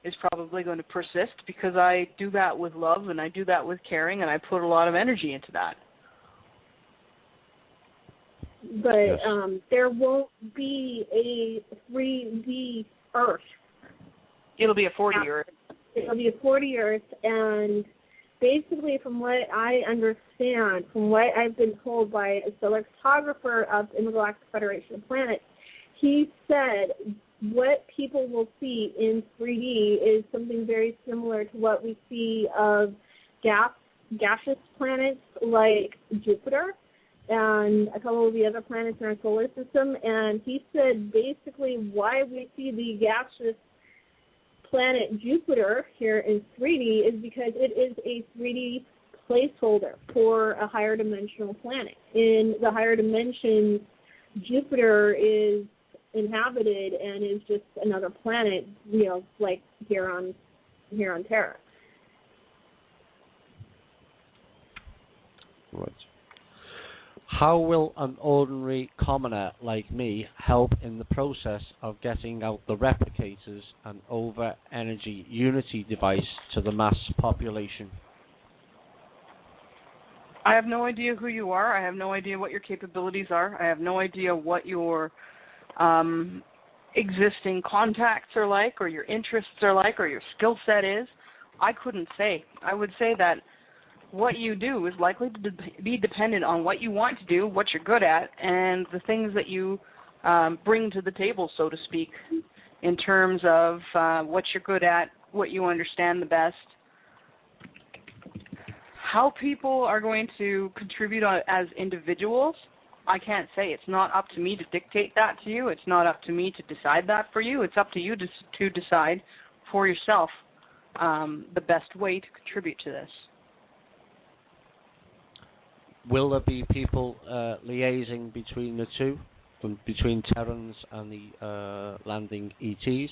is probably going to persist because I do that with love and I do that with caring and I put a lot of energy into that. But yes. There won't be a 3D Earth. It'll be a 4D Earth. It'll be a 4D Earth, and basically from what I understand, from what I've been told by a stellar photographer up in the Galactic Federation of Planets, he said what people will see in 3D is something very similar to what we see of gaseous planets like Jupiter and a couple of the other planets in our solar system. And he said basically why we see the gaseous planet Jupiter here in 3D is because it is a 3D placeholder for a higher dimensional planet. In the higher dimensions, Jupiter is inhabited and is just another planet, like here on Terra. Right. How will an ordinary commoner like me help in the process of getting out the replicators and over-energy Unity device to the mass population? I have no idea who you are. I have no idea what your capabilities are. I have no idea what your existing contacts are like, or your interests are like, or your skill set is. I couldn't say. I would say that what you do is likely to be dependent on what you want to do, what you're good at, and the things that you bring to the table, so to speak, in terms of what you're good at, what you understand the best. How people are going to contribute as individuals, I can't say. It's not up to me to dictate that to you. It's not up to me to decide that for you. It's up to you to decide for yourself the best way to contribute to this. Will there be people liaising between the two, between Terrans and the landing ETs?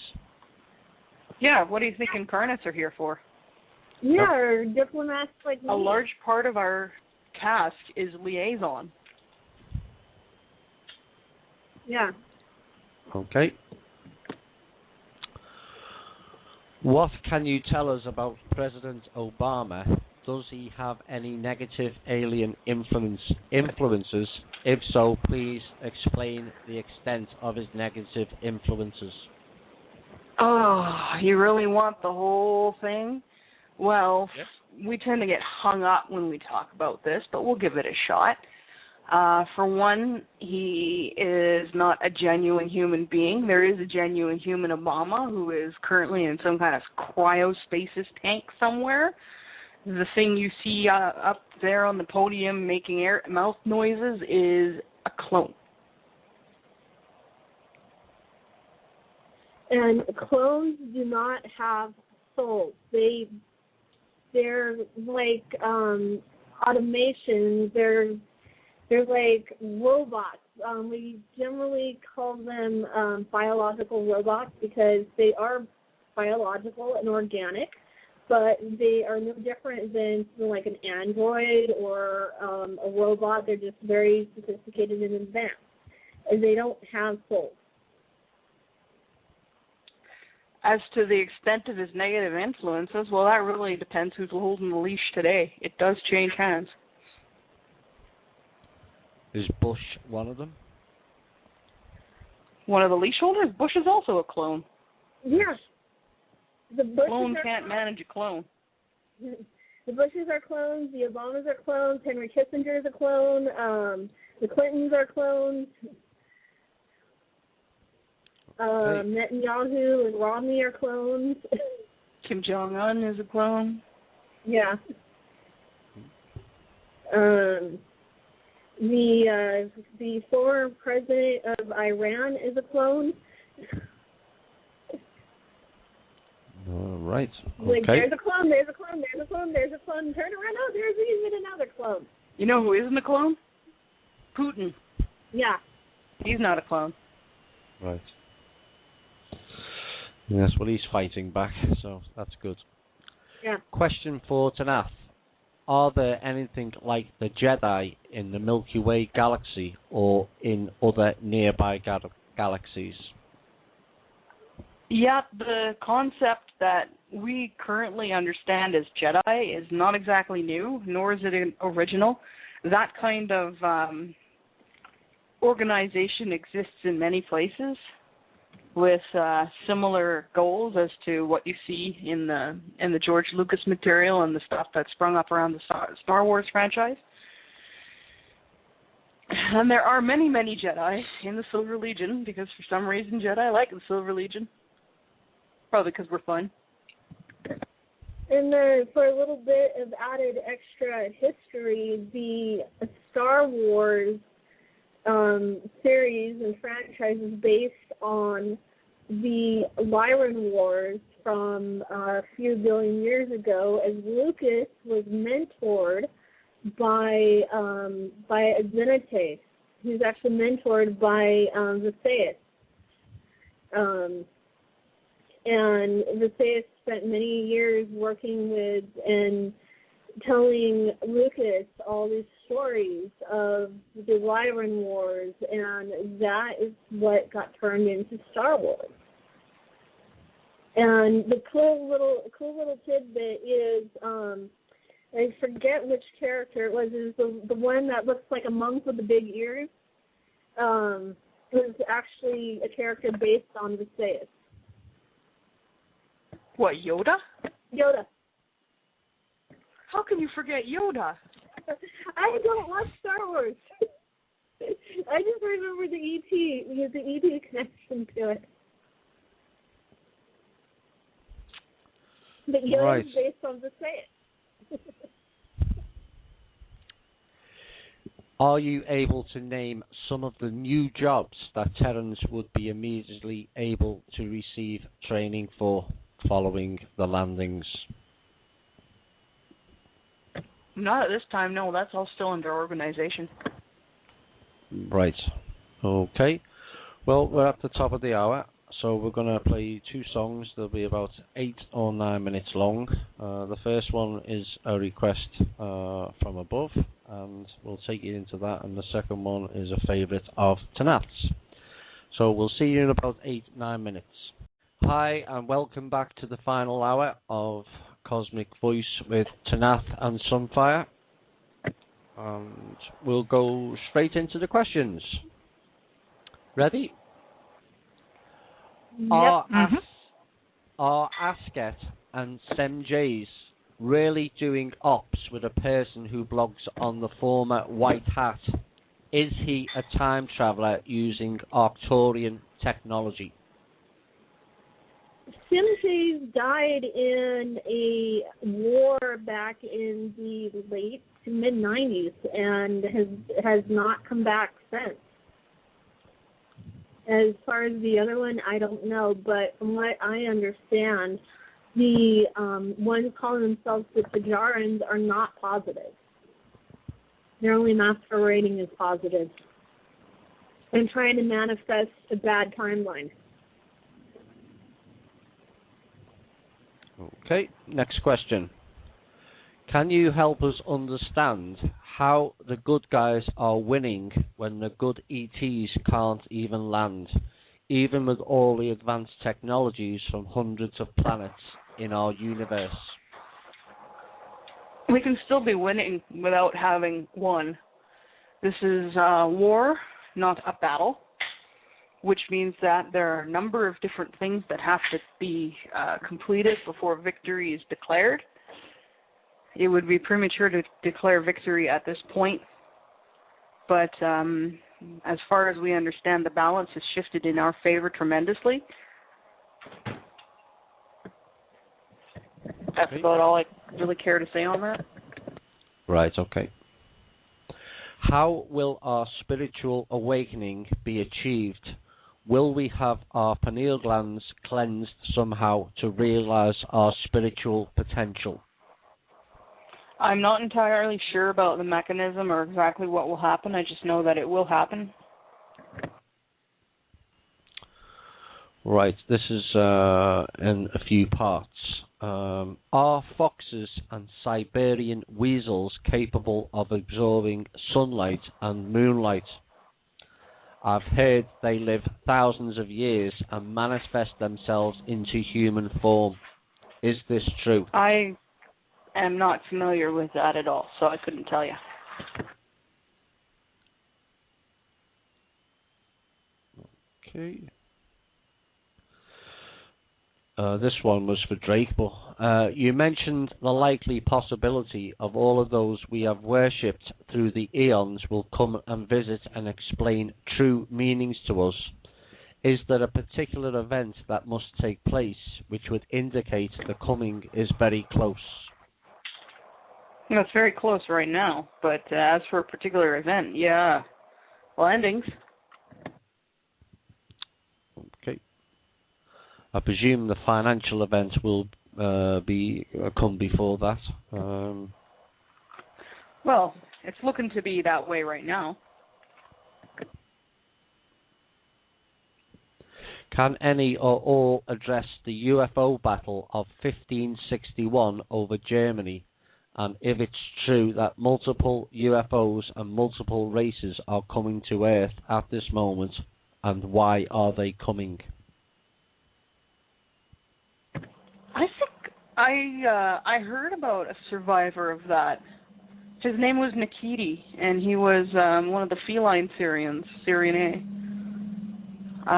Yeah, what do you think incarnates are here for? Yeah, or diplomats like me. A large part of our task is liaison. Yeah. Okay. What can you tell us about President Obama? Does he have any negative alien influences? If so, please explain the extent of his negative influences. Oh, you really want the whole thing? Well, Yep. We tend to get hung up when we talk about this, but we'll give it a shot. For one, he is not a genuine human being. There is a genuine human Obama who is currently in some kind of cryostasis tank somewhere. The thing you see up there on the podium making mouth noises is a clone. And clones do not have souls. They're like automations. They're like robots. We generally call them biological robots because they are biological and organic, but they are no different than like an android or a robot. They're just very sophisticated and advanced, and they don't have souls. As to the extent of his negative influences, well, that really depends who's holding the leash today. It does change hands. Is Bush one of them? One of the leash holders? Bush is also a clone. Yeah. The Bushes Clone can't manage a clone. The Bushes are clones. The Obamas are clones. Henry Kissinger is a clone. The Clintons are clones. Netanyahu and Romney are clones. Kim Jong-un is a clone. Yeah. The former president of Iran is a clone. All right. Okay. Like, there's a clone, there's a clone, there's a clone, there's a clone. Turn around, oh, there's even another clone. You know who isn't a clone? Putin. Yeah. He's not a clone. Right. Yes, well, he's fighting back, so that's good. Yeah. Question for Tanaath. Are there anything like the Jedi in the Milky Way galaxy or in other nearby galaxies? Yeah, the concept that we currently understand as Jedi is not exactly new, nor is it original. That kind of organization exists in many places with similar goals as to what you see in the George Lucas material and the stuff that sprung up around the Star Wars franchise. And there are many, many Jedi in the Silver Legion because for some reason Jedi like the Silver Legion. Probably because we're fun. And for a little bit of added extra history, the Star Wars series and franchise is based on the Lyran Wars from a few billion years ago, as Lucas was mentored by a Xenotase. He was actually mentored by Visayas. And Visayas spent many years working with and telling Lucas all these stories of the Lyran Wars, and that is what got turned into Star Wars. And the cool little tidbit is, I forget which character it was. It was the one that looks like a monk with the big ears. It was actually a character based on Visayas. What, Yoda? Yoda. How can you forget Yoda? I don't watch Star Wars. I just remember the E.T. connection to it. But Yoda is based on Visayas. Are you able to name some of the new jobs that Terrans would be immediately able to receive training for following the landings? Not at this time, no. That's all still under organization. Right. Okay. Well, we're at the top of the hour, so we're going to play two songs. They'll be about 8 or 9 minutes long. The first one is a request from above, and we'll take you into that. And the second one is a favourite of Tanaath's. So we'll see you in about 8-9 minutes. Hi, and welcome back to the final hour of Cosmic Voice with Tanaath and Sunfire. And we'll go straight into the questions. Ready? Yep. Are Asket and Semjays really doing ops with a person who blogs on the former White Hat? Is he a time traveller using Arcturian technology? Semjays died in a war back in the late to mid-90s and has not come back since. As far as the other one, I don't know, but from what I understand, the ones calling themselves the Tajarans are not positive. Their only masquerading is positive and trying to manifest a bad timeline. Okay, next question. Can you help us understand how the good guys are winning when the good ETs can't even land, even with all the advanced technologies from hundreds of planets in our universe? We can still be winning without having won. This is a war, not a battle, which means that there are a number of different things that have to be completed before victory is declared. It would be premature to declare victory at this point, but as far as we understand, the balance has shifted in our favor tremendously. That's about all I really care to say on that. Right, okay. How will our spiritual awakening be achieved? Will we have our pineal glands cleansed somehow to realize our spiritual potential? I'm not entirely sure about the mechanism or exactly what will happen. I just know that it will happen. Right, this is in a few parts. Are foxes and Siberian weasels capable of absorbing sunlight and moonlight? I've heard they live thousands of years and manifest themselves into human form. Is this true? I am not familiar with that at all, so I couldn't tell you. Okay. This one was for Drake, but you mentioned the likely possibility of all of those we have worshipped through the eons will come and visit and explain true meanings to us. Is there a particular event that must take place which would indicate the coming is very close? Well, it's very close right now, but as for a particular event, yeah, landings. Okay. I presume the financial event will come before that. Well, it's looking to be that way right now. Can any or all address the UFO battle of 1561 over Germany And if it's true that multiple UFOs and multiple races are coming to Earth at this moment, and why are they coming? I think I heard about a survivor of that. His name was Nikiti, and he was one of the feline Syrians, Syrian A.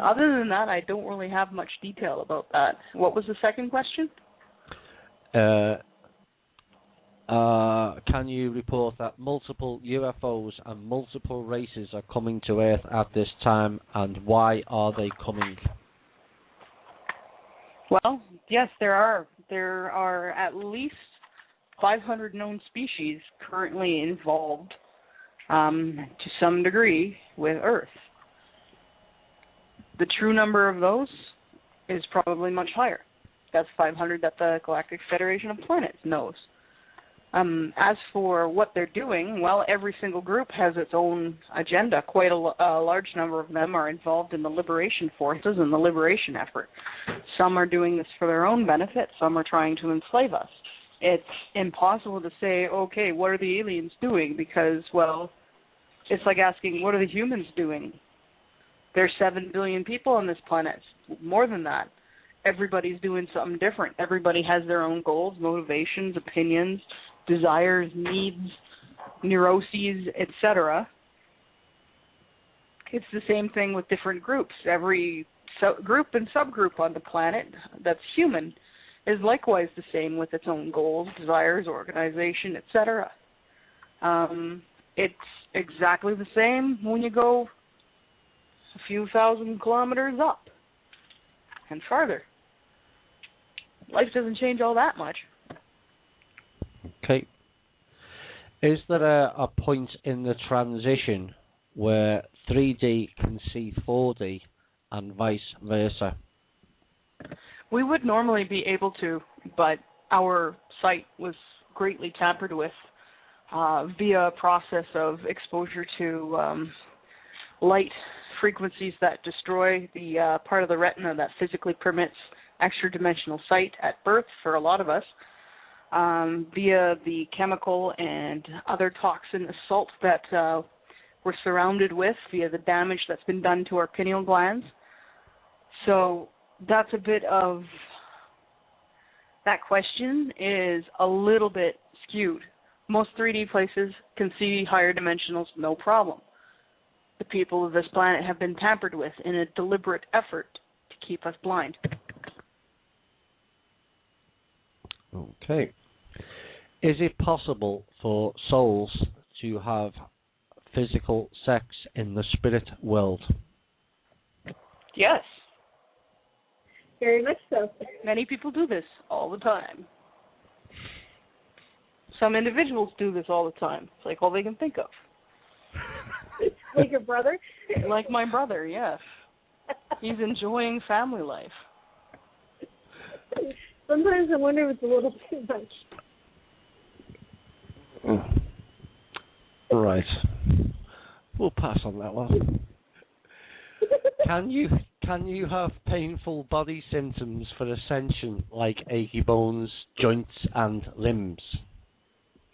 Other than that, I don't really have much detail about that. What was the second question? Can you report that multiple UFOs and multiple races are coming to Earth at this time, and why are they coming? Well, yes, there are. There are at least 500 known species currently involved to some degree with Earth. The true number of those is probably much higher. That's 500 that the Galactic Federation of Planets knows. As for what they're doing, well, every single group has its own agenda. Quite a large number of them are involved in the liberation forces and the liberation effort. Some are doing this for their own benefit. Some are trying to enslave us. It's impossible to say, okay, what are the aliens doing? Because, well, it's like asking, what are the humans doing? There's 7 billion people on this planet. More than that. Everybody's doing something different. Everybody has their own goals, motivations, opinions, desires, needs, neuroses, etc. It's the same thing with different groups. Every group and subgroup on the planet that's human is likewise the same with its own goals, desires, organization, etc. It's exactly the same when you go a few thousand kilometers up and farther. Life doesn't change all that much. Okay. Is there a point in the transition where 3D can see 4D and vice versa? We would normally be able to, but our sight was greatly tampered with via a process of exposure to light frequencies that destroy the part of the retina that physically permits extra-dimensional sight at birth for a lot of us, via the chemical and other toxin assault that we're surrounded with, via the damage that's been done to our pineal glands. So that's a bit of, that question is a little bit skewed. Most 3D places can see higher dimensionals, no problem. The people of this planet have been tampered with in a deliberate effort to keep us blind. Okay. Is it possible for souls to have physical sex in the spirit world? Yes. Very much so. Many people do this all the time. Some individuals do this all the time. It's like all they can think of. Like your brother? Like my brother, yes. He's enjoying family life. Sometimes I wonder if it's a little too much. Right. We'll pass on that one. Can you have painful body symptoms for ascension, like achy bones, joints, and limbs?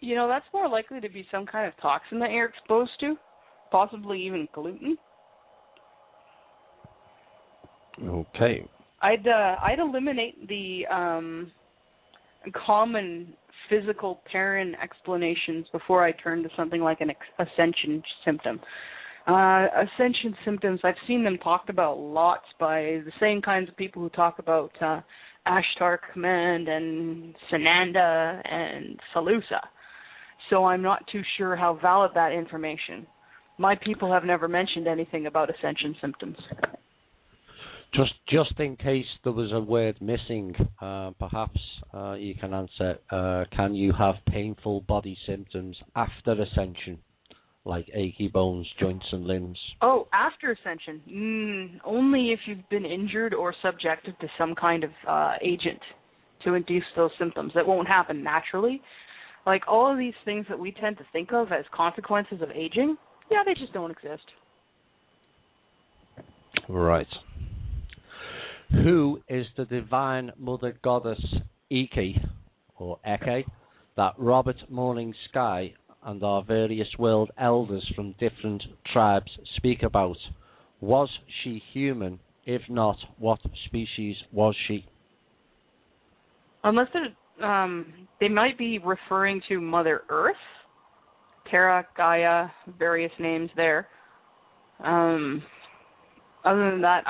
You know, that's more likely to be some kind of toxin that you're exposed to, possibly even gluten. Okay. I'd eliminate the common physical Perrin explanations before I turn to something like an ascension symptom. Ascension symptoms, I've seen them talked about lots by the same kinds of people who talk about Ashtar Command and Sananda and Salusa. So I'm not too sure how valid that information. My people have never mentioned anything about ascension symptoms. Just in case there was a word missing, perhaps you can answer, can you have painful body symptoms after ascension, like achy bones, joints and limbs? Oh, after ascension? Only if you've been injured or subjected to some kind of agent to induce those symptoms. That won't happen naturally. Like all of these things that we tend to think of as consequences of aging, yeah, they just don't exist. Right. Who is the divine mother goddess Ike, or Eke, that Robert Morning Sky and our various world elders from different tribes speak about? Was she human? If not, what species was she? Unless they might be referring to Mother Earth, Terra, Gaia, various names there. Other than that,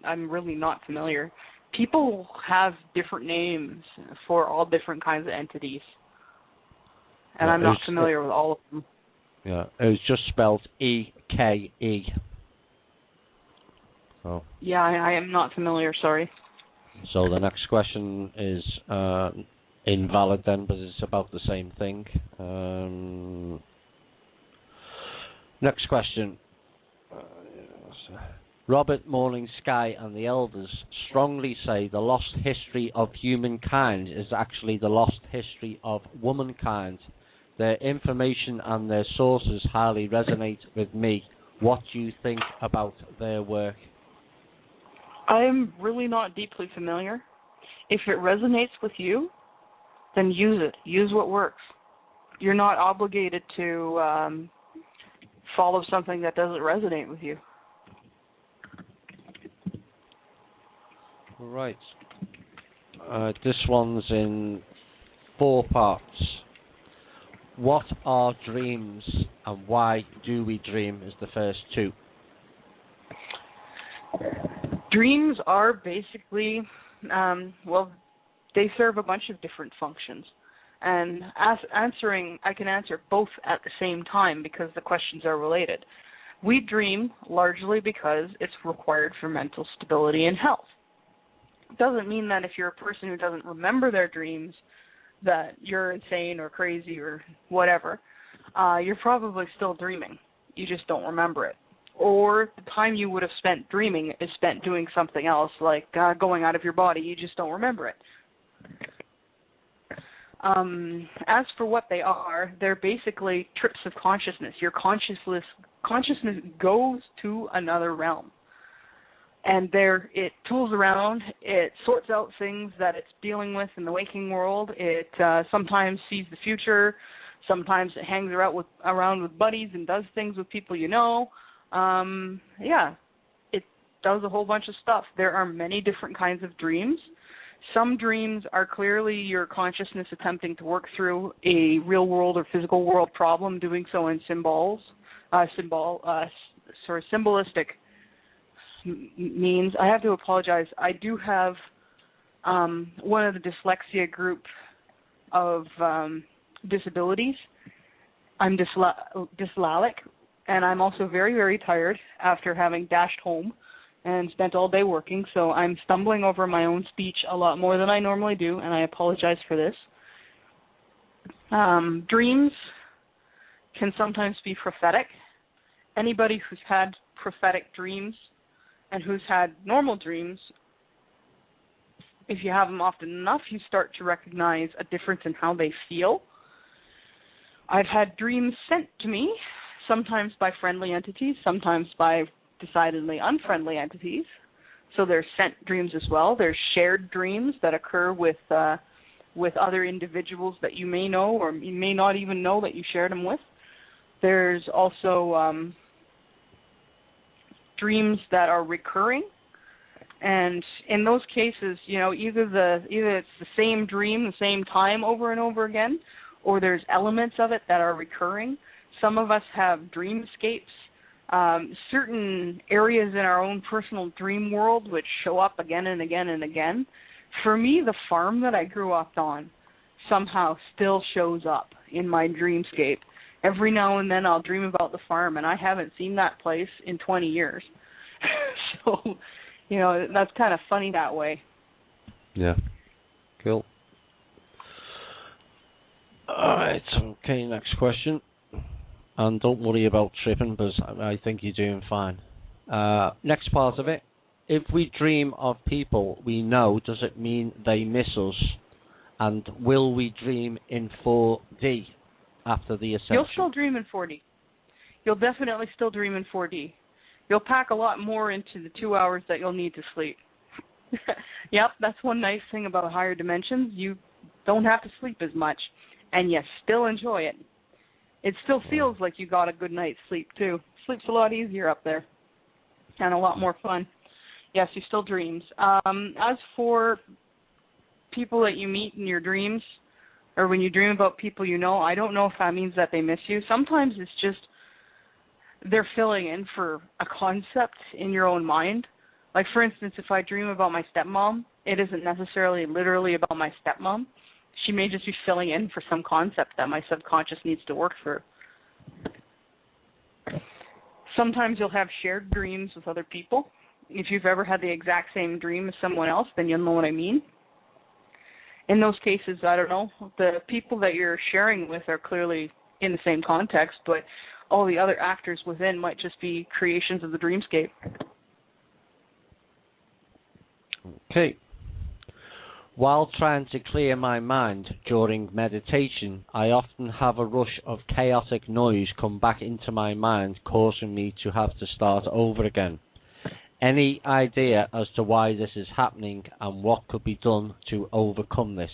I'm really not familiar. People have different names for all different kinds of entities, and I'm not familiar with all of them. Yeah, it was just spelled E-K-E. So. Yeah, I am not familiar, sorry. So the next question is invalid then, but it's about the same thing. Next question. Robert Morning Sky and the elders strongly say the lost history of humankind is actually the lost history of womankind. Their information and their sources highly resonate with me. What do you think about their work? I'm really not deeply familiar. If it resonates with you, then use it. Use what works. You're not obligated to follow something that doesn't resonate with you. Right. This one's in 4 parts. What are dreams and why do we dream is the first 2. Dreams are basically, they serve a bunch of different functions. And I can answer both at the same time because the questions are related. We dream largely because it's required for mental stability and health. It doesn't mean that if you're a person who doesn't remember their dreams that you're insane or crazy or whatever. You're probably still dreaming. You just don't remember it. Or the time you would have spent dreaming is spent doing something else, like going out of your body. You just don't remember it. As for what they are, they're basically trips of consciousness. Your consciousness goes to another realm. And there it tools around, it sorts out things that it's dealing with in the waking world. It sometimes sees the future, sometimes it hangs around with buddies and does things with people you know. It does a whole bunch of stuff. There are many different kinds of dreams. Some dreams are clearly your consciousness attempting to work through a real world or physical world problem, doing so in symbolistic means. I have to apologize. I do have one of the dyslexia group of disabilities. I'm dyslexic, and I'm also very, very tired after having dashed home and spent all day working, so I'm stumbling over my own speech a lot more than I normally do, and I apologize for this. Dreams can sometimes be prophetic. Anybody who's had prophetic dreams and who's had normal dreams, if you have them often enough, you start to recognize a difference in how they feel. I've had dreams sent to me, sometimes by friendly entities, sometimes by decidedly unfriendly entities. So there's sent dreams as well. There's shared dreams that occur with other individuals that you may know or you may not even know that you shared them with. There's also dreams that are recurring, and in those cases, either it's the same dream, the same time over and over again, or there's elements of it that are recurring. Some of us have dreamscapes, certain areas in our own personal dream world which show up again and again and again. For me, the farm that I grew up on somehow still shows up in my dreamscape. Every now and then I'll dream about the farm, and I haven't seen that place in 20 years. So, that's kind of funny that way. Yeah. Cool. All right. Okay, next question. And don't worry about tripping, because I think you're doing fine. Next part of it. If we dream of people we know, does it mean they miss us? And will we dream in 4D after the ascension? You'll still dream in 4D. You'll definitely still dream in 4D. You'll pack a lot more into the 2 hours that you'll need to sleep. Yep, that's one nice thing about higher dimensions. You don't have to sleep as much. and you still enjoy it. It still feels like you got a good night's sleep, too. Sleep's a lot easier up there and a lot more fun. Yes, you still dreams. As for people that you meet in your dreams, or when you dream about people you know, I don't know if that means that they miss you. Sometimes it's just they're filling in for a concept in your own mind. Like, for instance, if I dream about my stepmom, it isn't necessarily literally about my stepmom. She may just be filling in for some concept that my subconscious needs to work through. Sometimes you'll have shared dreams with other people. If you've ever had the exact same dream as someone else, then you'll know what I mean. In those cases, I don't know, the people that you're sharing with are clearly in the same context, but all the other actors within might just be creations of the dreamscape. Okay. While trying to clear my mind during meditation, I often have a rush of chaotic noise come back into my mind, causing me to have to start over again. Any idea as to why this is happening and what could be done to overcome this?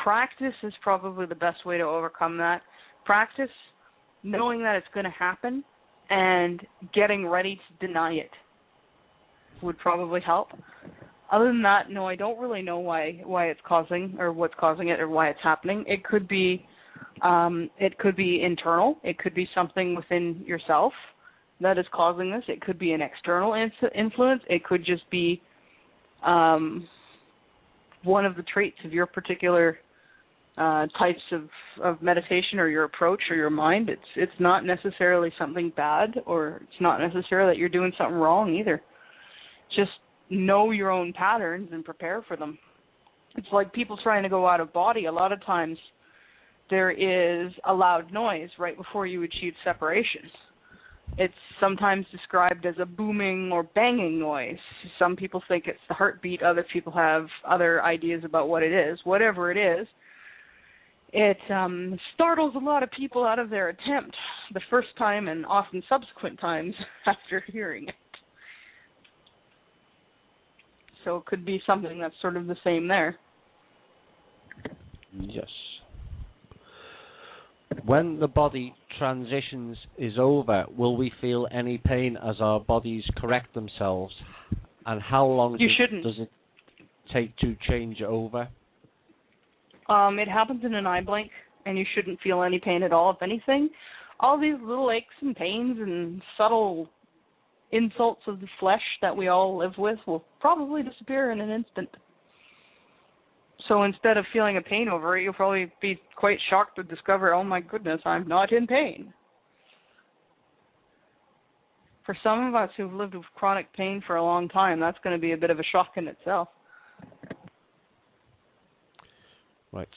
Practice is probably the best way to overcome that. Practice knowing that it's going to happen and getting ready to deny it would probably help. Other than that, no, I don't really know why it's causing or what's causing it or why it's happening. It could be internal. It could be something within yourself that is causing this. It could be an external influence. It could just be one of the traits of your particular types of meditation or your approach or your mind. It's not necessarily something bad, or it's not necessarily that you're doing something wrong either. Just know your own patterns and prepare for them. It's like people trying to go out of body. A lot of times there is a loud noise right before you achieve separation. It's sometimes described as a booming or banging noise. Some people think it's the heartbeat. Other people have other ideas about what it is. Whatever it is, it startles a lot of people out of their attempt the first time and often subsequent times after hearing it. So it could be something that's sort of the same there. Yes. When the body transitions is over, will we feel any pain as our bodies correct themselves? And how long does it take to change over? It happens in an eye blink, and you shouldn't feel any pain at all. If anything, all these little aches and pains and subtle insults of the flesh that we all live with will probably disappear in an instant. So instead of feeling a pain over it, you'll probably be quite shocked to discover, oh my goodness, I'm not in pain. For some of us who've lived with chronic pain for a long time, that's going to be a bit of a shock in itself. Right.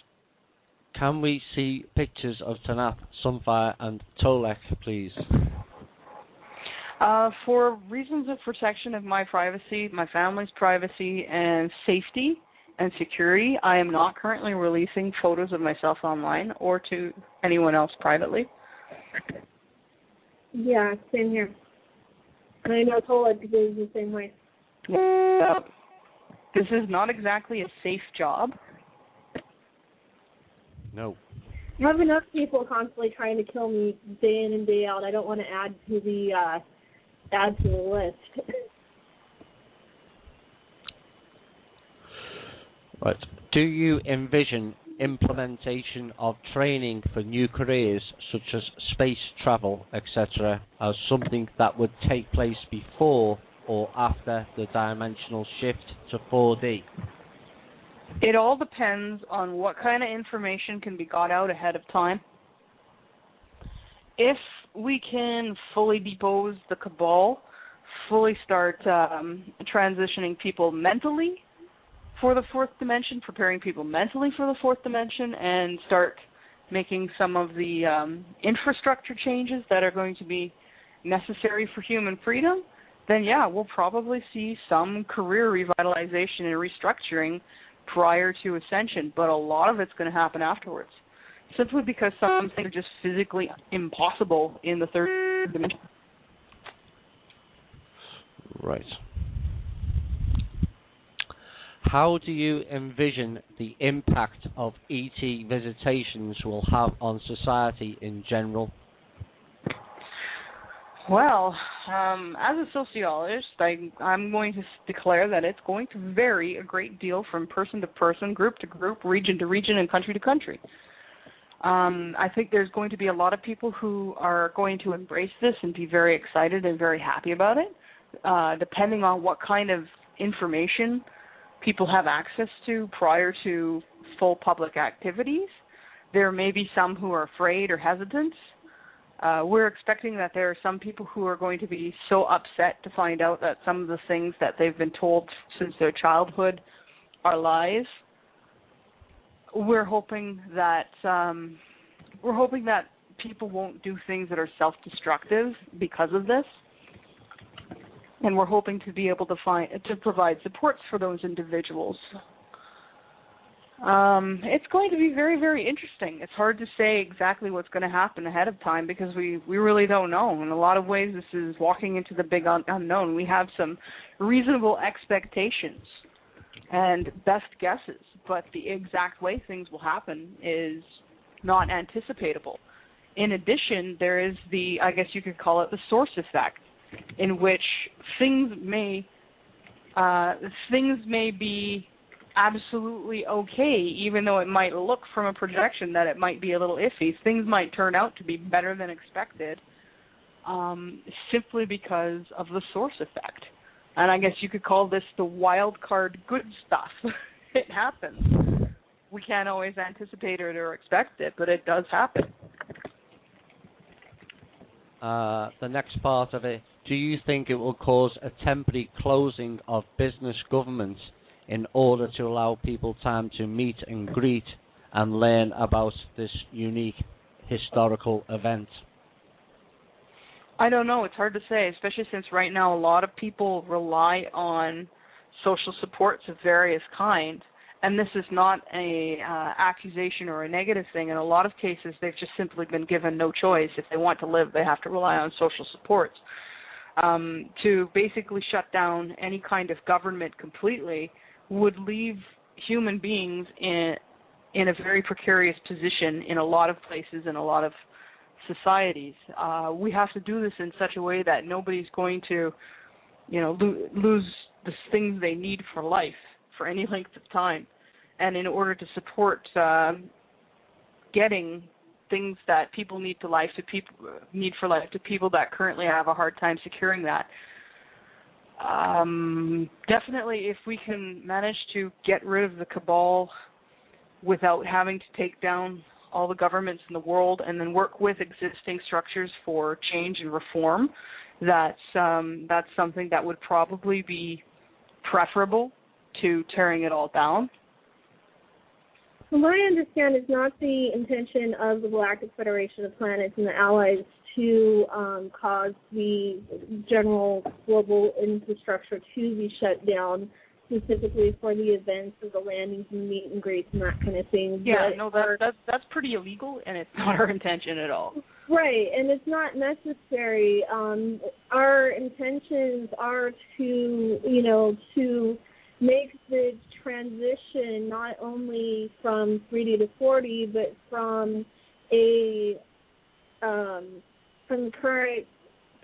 Can we see pictures of Tanaath, Sunfire and Tolek, please? For reasons of protection of my privacy, my family's privacy, and safety and security, I am not currently releasing photos of myself online or to anyone else privately. Yeah, same here. And I know Tolek is the same way. Yeah. This is not exactly a safe job. No. I have enough people constantly trying to kill me day in and day out. I don't want to add to the list. Right. Do you envision implementation of training for new careers such as space travel, etc., as something that would take place before or after the dimensional shift to 4D? It all depends on what kind of information can be got out ahead of time. If we can fully depose the cabal, fully start transitioning people mentally for the fourth dimension, preparing people mentally for the fourth dimension, and start making some of the infrastructure changes that are going to be necessary for human freedom, then yeah, we'll probably see some career revitalization and restructuring prior to ascension, but a lot of it's going to happen afterwards, simply because some things are just physically impossible in the third dimension. Right. How do you envision the impact of ET visitations will have on society in general? Well, as a sociologist, I'm going to declare that it's going to vary a great deal from person to person, group to group, region to region, and country to country. I think there's going to be a lot of people who are going to embrace this and be very excited and very happy about it, depending on what kind of information people have access to prior to full public activities. There may be some who are afraid or hesitant. We're expecting that there are some people who are going to be so upset to find out that some of the things that they've been told since their childhood are lies. We're hoping that people won't do things that are self-destructive because of this, and we're hoping to be able to provide supports for those individuals. It's going to be very, very interesting. It's hard to say exactly what's going to happen ahead of time because we really don't know. In a lot of ways, this is walking into the big unknown. We have some reasonable expectations and best guesses, but the exact way things will happen is not anticipatable. In addition, there is I guess you could call it the source effect, in which things may be absolutely okay, even though it might look from a projection that it might be a little iffy. Things might turn out to be better than expected, simply because of the source effect. And I guess you could call this the wild card good stuff. It happens. We can't always anticipate it or expect it, but it does happen. The next part of it, do you think it will cause a temporary closing of business governments in order to allow people time to meet and greet and learn about this unique historical event? I don't know. It's hard to say, especially since right now a lot of people rely on social supports of various kinds, and this is not a accusation or a negative thing. In a lot of cases, they've just simply been given no choice. If they want to live, they have to rely on social supports. To basically shut down any kind of government completely would leave human beings in a very precarious position in a lot of places and a lot of societies. We have to do this in such a way that nobody's going to, lose the things they need for life for any length of time. And in order to support getting things that people need for life to people that currently have a hard time securing that. Definitely, if we can manage to get rid of the cabal without having to take down all the governments in the world and then work with existing structures for change and reform, that's something that would probably be preferable to tearing it all down. From what I understand, it's not the intention of the Galactic Federation of Planets and the Allies to cause the general global infrastructure to be shut down, specifically for the events of the landings and meet and greets and that kind of thing. Yeah, no, that's pretty illegal, and it's not our intention at all. Right, and it's not necessary. Our intentions are to make the transition not only from 3D to 4D, but from the current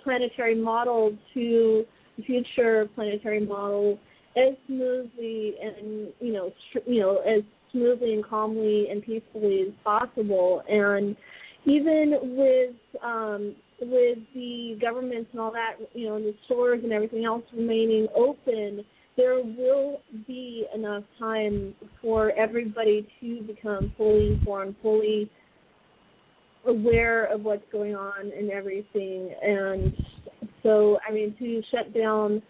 planetary model to the future planetary model as smoothly and as smoothly and calmly and peacefully as possible. And even with the governments and all that, and the stores and everything else remaining open, there will be enough time for everybody to become fully informed, fully aware of what's going on and everything. And so, to shut down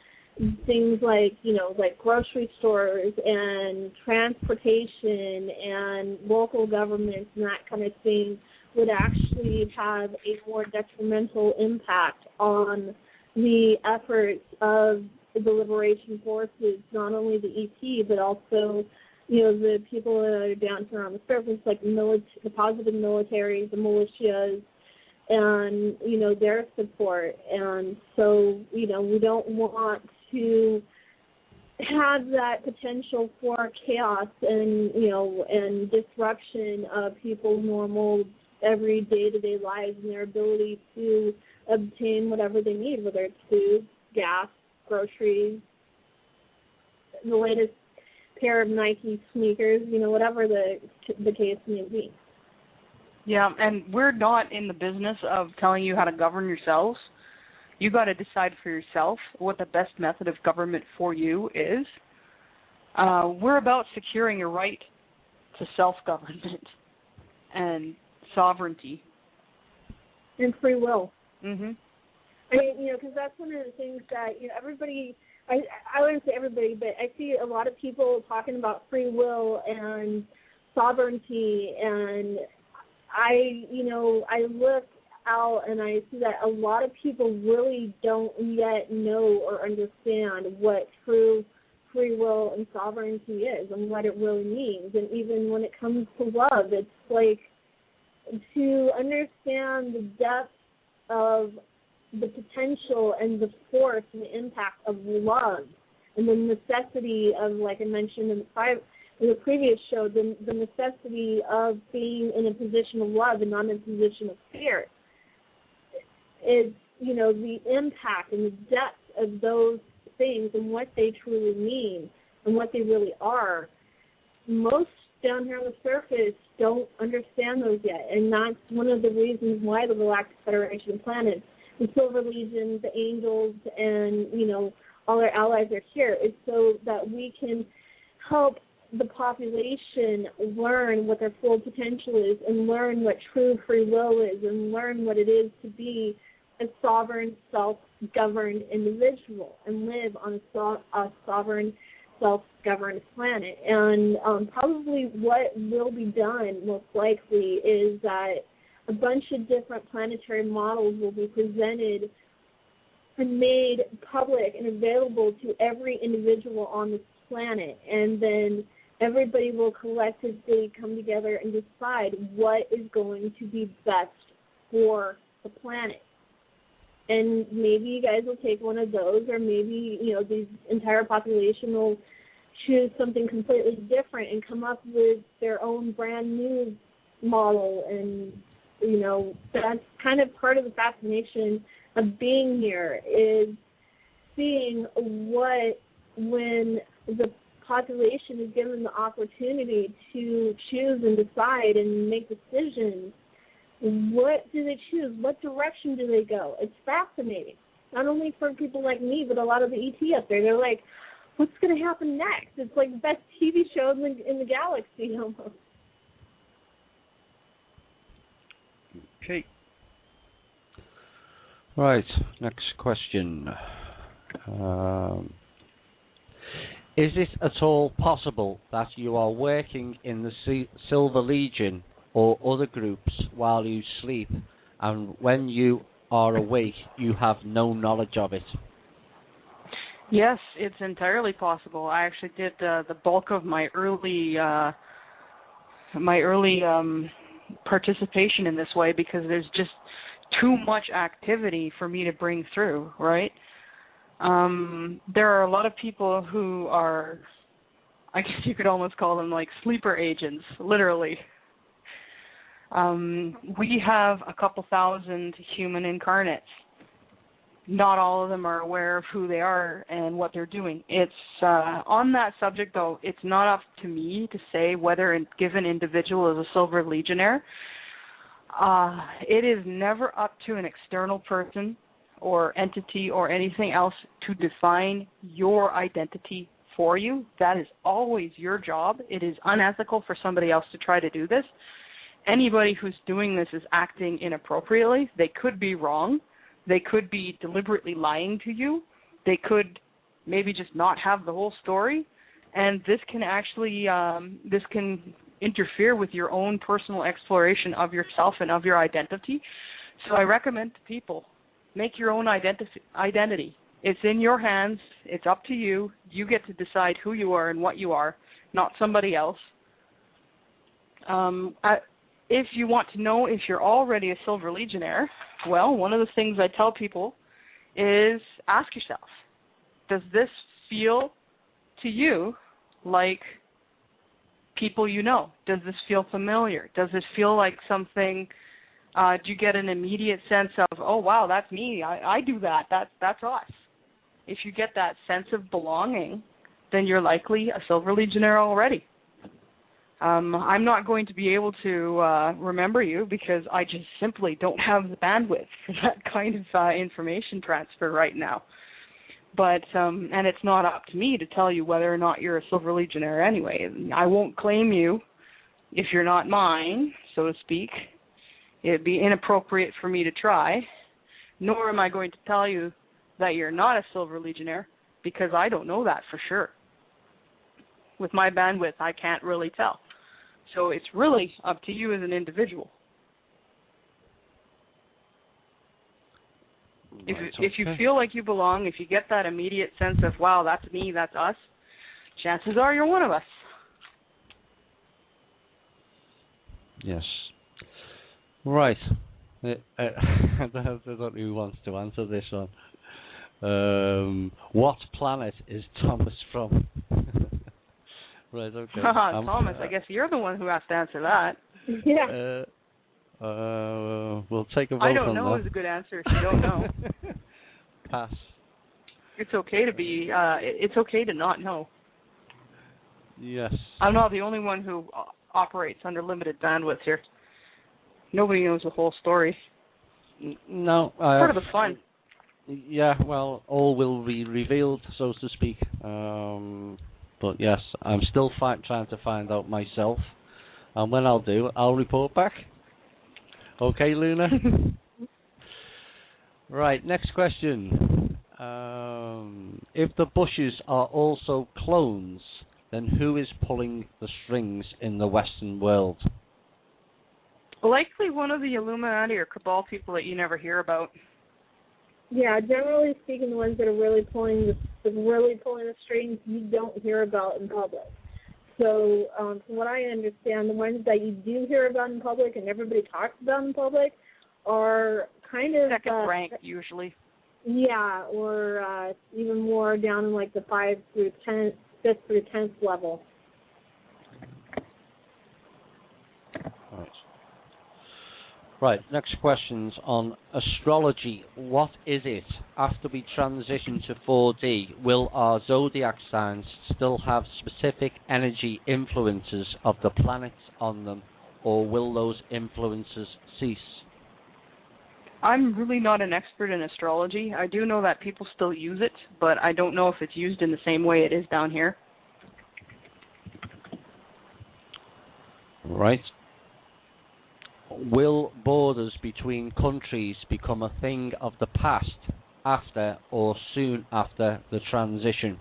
things like grocery stores and transportation and local governments and that kind of thing would actually have a more detrimental impact on the efforts of the liberation forces, not only the ET, but also, the people that are down here on the surface, like the positive military, the militias, and, their support. And so, we don't want to have that potential for chaos and, and disruption of people's normal every day-to-day lives and their ability to obtain whatever they need, whether it's food, gas, groceries, the latest pair of Nike sneakers, whatever the case may be. Yeah, and we're not in the business of telling you how to govern yourselves. You got to decide for yourself what the best method of government for you is. We're about securing your right to self-government and sovereignty. And free will. Mm-hmm. I mean, because that's one of the things that, everybody, I wouldn't say everybody, but I see a lot of people talking about free will and sovereignty, and I look out and I see that a lot of people really don't yet know or understand what true free will and sovereignty is and what it really means. And even when it comes to love, it's like to understand the depth of the potential and the force and the impact of love and the necessity of, like I mentioned in the previous show, the necessity of being in a position of love and not in a position of fear. It's, the impact and the depth of those things and what they truly mean and what they really are. Most down here on the surface don't understand those yet, and that's one of the reasons why the Galactic Federation of Planets, the Silver Legion, the Angels, and, all their allies are here. It's so that we can help the population learn what their full potential is and learn what true free will is and learn what it is to be a sovereign, self-governed individual and live on a sovereign, self-governed planet. And probably what will be done most likely is that a bunch of different planetary models will be presented and made public and available to every individual on this planet, and then everybody will collectively come together and decide what is going to be best for the planet. And maybe you guys will take one of those, or maybe, the entire population will choose something completely different and come up with their own brand new model. And, that's kind of part of the fascination of being here, is seeing when the population is given the opportunity to choose and decide and make decisions, what do they choose? What direction do they go? It's fascinating. Not only for people like me, but a lot of the ET up there. They're like, what's going to happen next? It's like the best TV show in the galaxy almost. Okay. Right, next question. Is it at all possible that you are working in the Silver Legion or other groups while you sleep, and when you are awake, you have no knowledge of it? Yes, it's entirely possible. I actually did the bulk of my early participation in this way because there's just too much activity for me to bring through, right? There are a lot of people who are, I guess you could almost call them like sleeper agents, literally. We have a couple thousand human incarnates. Not all of them are aware of who they are and what they're doing. It's on that subject, though, it's not up to me to say whether a given individual is a Silver Legionnaire. It is never up to an external person or entity or anything else to define your identity for you. That is always your job. It is unethical for somebody else to try to do this. Anybody who's doing this is acting inappropriately. They could be wrong. They could be deliberately lying to you. They could maybe just not have the whole story. And this can actually, this can interfere with your own personal exploration of yourself and of your identity. So I recommend to people, make your own identity. It's in your hands. It's up to you. You get to decide who you are and what you are, not somebody else. If you want to know if you're already a Silver Legionnaire, well, one of the things I tell people is ask yourself, does this feel to you like people you know? Does this feel familiar? Does it feel like something, do you get an immediate sense of, oh, wow, that's me, I do that, that's us? If you get that sense of belonging, then you're likely a Silver Legionnaire already. I'm not going to be able to remember you because I just simply don't have the bandwidth for that kind of information transfer right now. But and it's not up to me to tell you whether or not you're a Silver Legionnaire anyway. I won't claim you if you're not mine, so to speak. It'd be inappropriate for me to try, nor am I going to tell you that you're not a Silver Legionnaire because I don't know that for sure. With my bandwidth, I can't really tell. So it's really up to you as an individual. If you feel like you belong, if you get that immediate sense of, wow, that's me, that's us, chances are you're one of us. Yes. Right. I don't know who wants to answer this one. What planet is Thomas from? Right, okay. Thomas, I guess you're the one who has to answer that. Yeah. We'll take a vote on that. I don't know is a good answer if you don't know. Pass. It's okay to be, it's okay to not know. Yes. I'm not the only one who operates under limited bandwidth here. Nobody knows the whole story. No. Part of the fun. Yeah, well, all will be revealed, so to speak. But yes, I'm still trying to find out myself. And when I'll do, I'll report back. Okay, Luna? Right, next question. If the Bushes are also clones, then who is pulling the strings in the Western world? Likely one of the Illuminati or Cabal people that you never hear about. Yeah, generally speaking, the ones that are really pulling the strings, you don't hear about in public. So, from what I understand, the ones that you do hear about in public and everybody talks about in public are kind of second rank usually. Yeah, or even more down in like the 5th through 10th level. Right, next question's on astrology. What is it? After we transition to 4D, will our zodiac signs still have specific energy influences of the planets on them, or will those influences cease? I'm really not an expert in astrology. I do know that people still use it, but I don't know if it's used in the same way it is down here. Right. Will borders between countries become a thing of the past after or soon after the transition?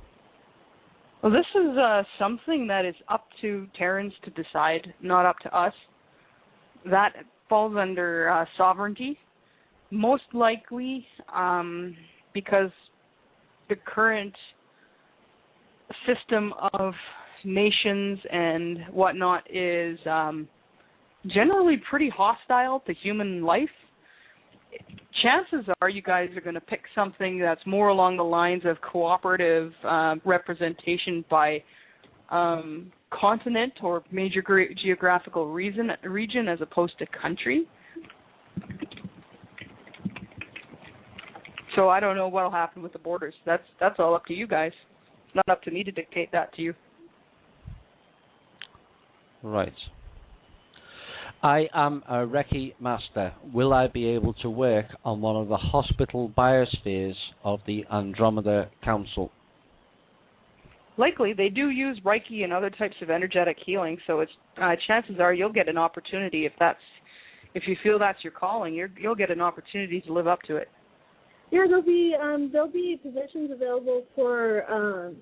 Well, this is something that is up to Terrans to decide, not up to us. That falls under sovereignty, most likely because the current system of nations and whatnot is generally pretty hostile to human life. Chances are you guys are going to pick something that's more along the lines of cooperative representation by continent or major geographical region as opposed to country. So I don't know what will happen with the borders. That's all up to you guys. It's not up to me to dictate that to you. Right. I am a Recce Master. Will I be able to work on one of the hospital biospheres of the Andromeda Council? Likely. They do use Reiki and other types of energetic healing, so it's chances are you'll get an opportunity if you feel that's your calling, you'll get an opportunity to live up to it. Yeah, there'll be positions available for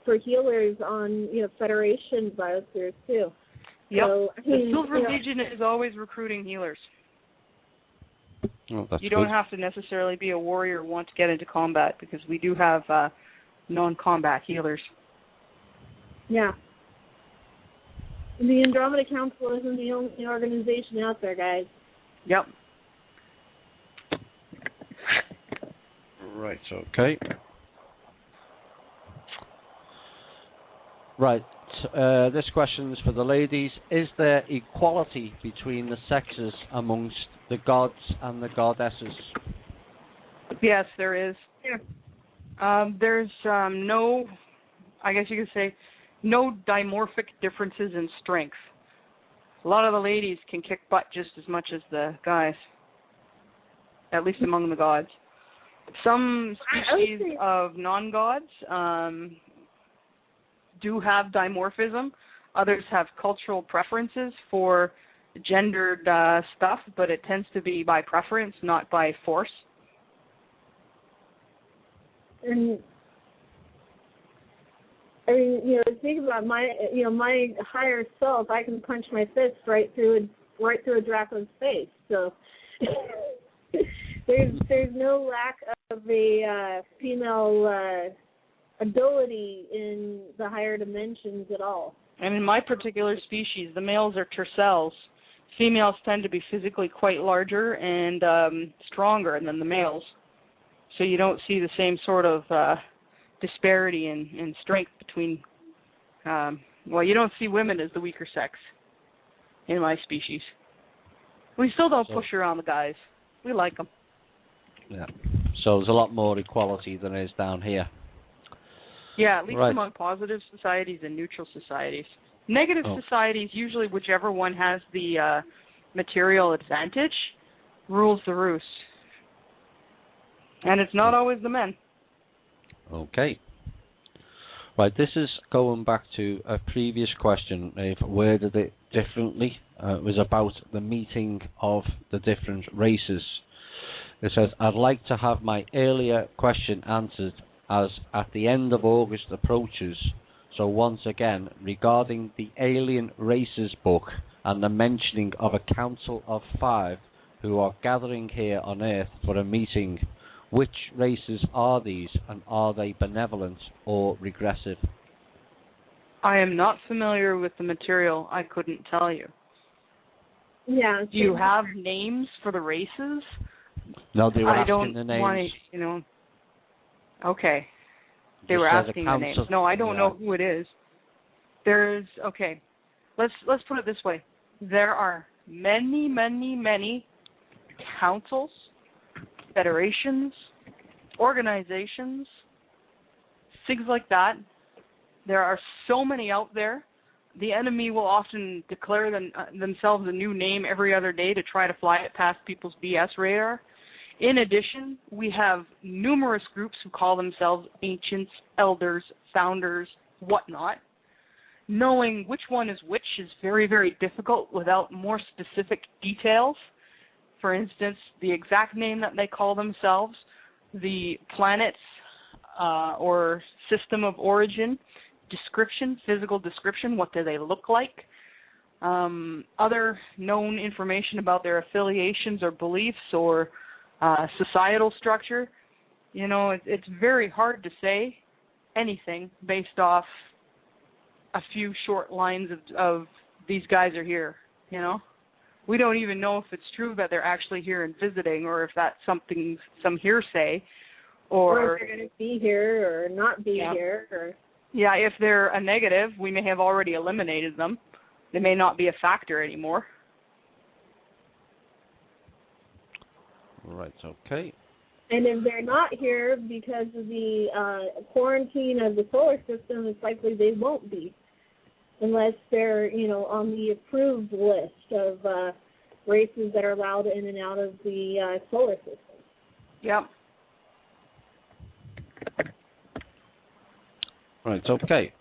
for healers on Federation biospheres too. Yep. So, the Silver Legion is always recruiting healers. Oh, that's you don't good. have to necessarily be a warrior or want to get into combat because we do have non-combat healers. Yeah. The Andromeda Council isn't the only organization out there, guys. Yep. Right, okay. Right. This question is for the ladies. Is there equality between the sexes amongst the gods and the goddesses? Yes, there is. Yeah. There's no, I guess you could say, no dimorphic differences in strength. A lot of the ladies can kick butt just as much as the guys, at least among the gods. Some species of non-gods do have dimorphism. Others have cultural preferences for gendered stuff, but it tends to be by preference, not by force. And I mean, think about my higher self. I can punch my fist right through a Draco's face. So there's no lack of a female ability in the higher dimensions at all. And in my particular species, the males are tercels. Females tend to be physically quite larger and stronger than the males. So you don't see the same sort of disparity in strength between, you don't see women as the weaker sex in my species. We still don't push around the guys. We like them. Yeah. So there's a lot more equality than there is down here. Yeah, at least among positive societies and neutral societies. Negative societies, usually whichever one has the material advantage, rules the roost. And it's not always the men. Okay. Right, this is going back to a previous question. I've worded it differently. It was about the meeting of the different races. It says, I'd like to have my earlier question answered as at the end of August approaches. So once again, regarding the Alien Races book and the mentioning of a council of 5 who are gathering here on Earth for a meeting, which races are these, and are they benevolent or regressive? I am not familiar with the material. I couldn't tell you. Yeah. Do you have names for the races? No, they were asking the names. Okay. They were asking the names. No, I don't know who it is. Let's put it this way. There are many, many, many councils, federations, organizations, things like that. There are so many out there. The enemy will often declare themselves a new name every other day to try to fly it past people's BS radar. In addition, we have numerous groups who call themselves ancients, elders, founders, whatnot. Knowing which one is which is very, very difficult without more specific details. For instance, the exact name that they call themselves, the planet's or system of origin, description, physical description, what do they look like, other known information about their affiliations or beliefs or societal structure. You know, it's very hard to say anything based off a few short lines of these guys are here, you know. We don't even know if it's true that they're actually here and visiting, or if that's some hearsay, or if they're going to be here or not be here. Or yeah, if they're a negative, we may have already eliminated them. They may not be a factor anymore. Right, okay. And if they're not here because of the quarantine of the solar system, it's likely they won't be, unless they're, on the approved list of races that are allowed in and out of the solar system. Yep. Right, okay.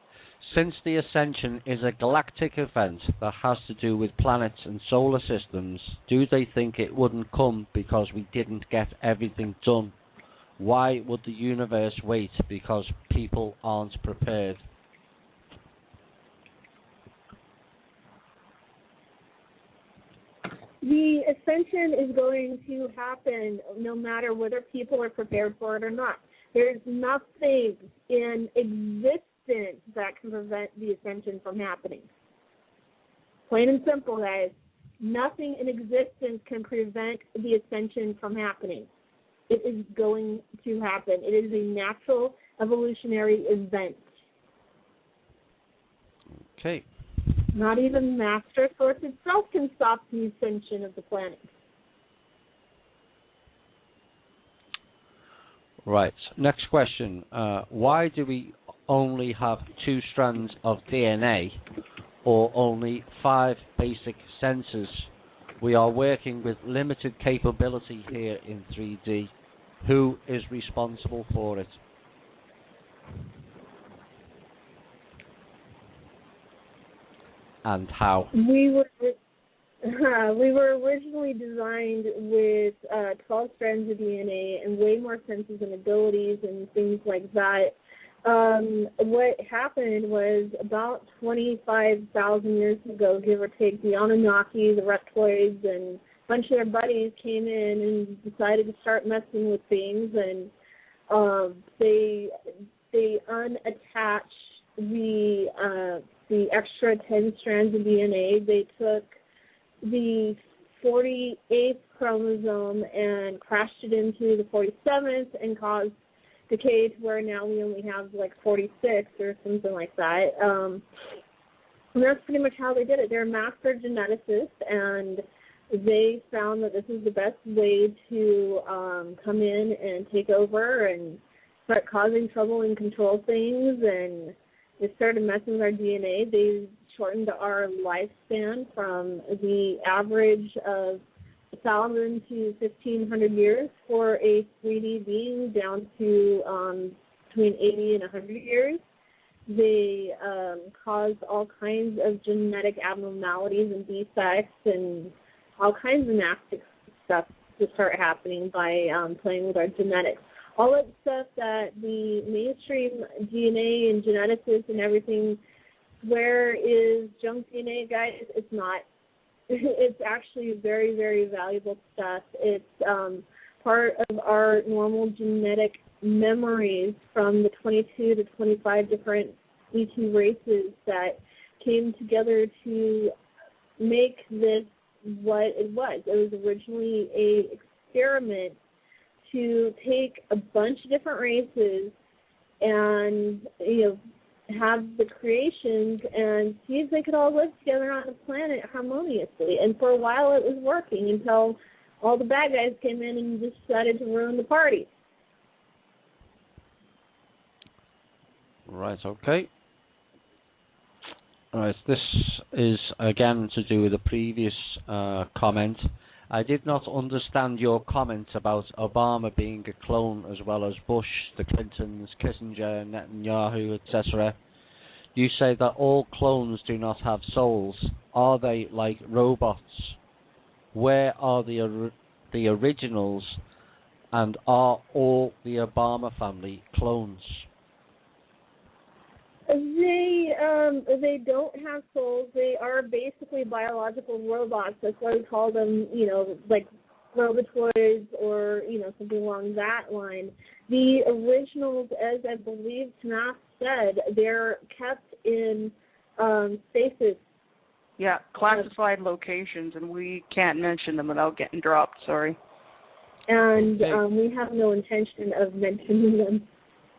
Since the Ascension is a galactic event that has to do with planets and solar systems, do they think it wouldn't come because we didn't get everything done? Why would the universe wait? Because people aren't prepared. The Ascension is going to happen no matter whether people are prepared for it or not. There's nothing in existence that can prevent the Ascension from happening. Plain and simple, guys. Nothing in existence can prevent the Ascension from happening. It is going to happen. It is a natural evolutionary event. Okay. Not even Master Source itself can stop the ascension of the planet. Right. Next question. Why do we only have 2 strands of DNA or only 5 basic sensors? We are working with limited capability here in 3D. Who is responsible for it? And how? We were originally designed with 12 strands of DNA and way more senses and abilities and things like that. What happened was about 25,000 years ago, give or take, the Anunnaki, the reptoids, and a bunch of their buddies came in and decided to start messing with things, and they unattached the extra 10 strands of DNA. They took the 48th chromosome and crashed it into the 47th and caused decay to where now we only have like 46 or something like that. And that's pretty much how they did it. They're master geneticists, and they found that this is the best way to come in and take over and start causing trouble and control things, and they started messing with our DNA. They shortened our lifespan from the average of 1,000 to 1,500 years for a 3D being down to between 80 and 100 years. They caused all kinds of genetic abnormalities and defects and all kinds of nasty stuff to start happening by playing with our genetics. All that stuff that the mainstream DNA and geneticists and everything swear is junk DNA, guys, it's not. It's actually very, very valuable stuff. It's part of our normal genetic memories from the 22 to 25 different ET races that came together to make this what it was. It was originally an experiment to take a bunch of different races and, have the creations and see if they could all live together on the planet harmoniously. And for a while it was working until all the bad guys came in and decided to ruin the party. Right, okay. Right, this is again to do with the previous comment. I did not understand your comment about Obama being a clone as well as Bush, the Clintons, Kissinger, Netanyahu, etc. You say that all clones do not have souls. Are they like robots? Where are the originals, and are all the Obama family clones? They don't have souls. They are basically biological robots. That's why we call them, like robotoids or, something along that line. The originals, as I believe Tanaath said, they're kept in stasis. Yeah, classified locations, and we can't mention them without getting dropped, sorry. And we have no intention of mentioning them.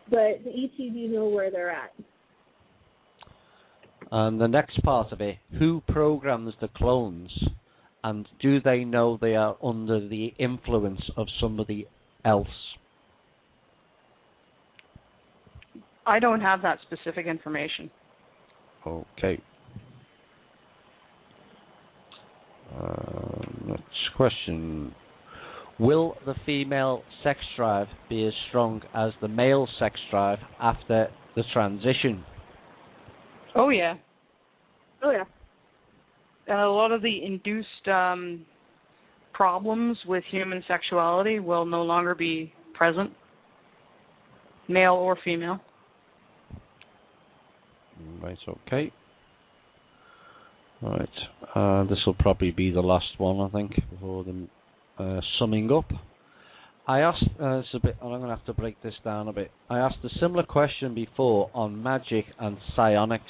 But the ET do know where they're at. And the next part of it, who programs the clones, and do they know they are under the influence of somebody else? I don't have that specific information. Okay. Next question. Will the female sex drive be as strong as the male sex drive after the transition? Oh, yeah. Oh, yeah. A lot of the induced problems with human sexuality will no longer be present, male or female. Right, okay. Right, this will probably be the last one, I think, before the summing up. I asked, it's a bit, and I'm going to have to break this down a bit. I asked a similar question before on magic and psionics.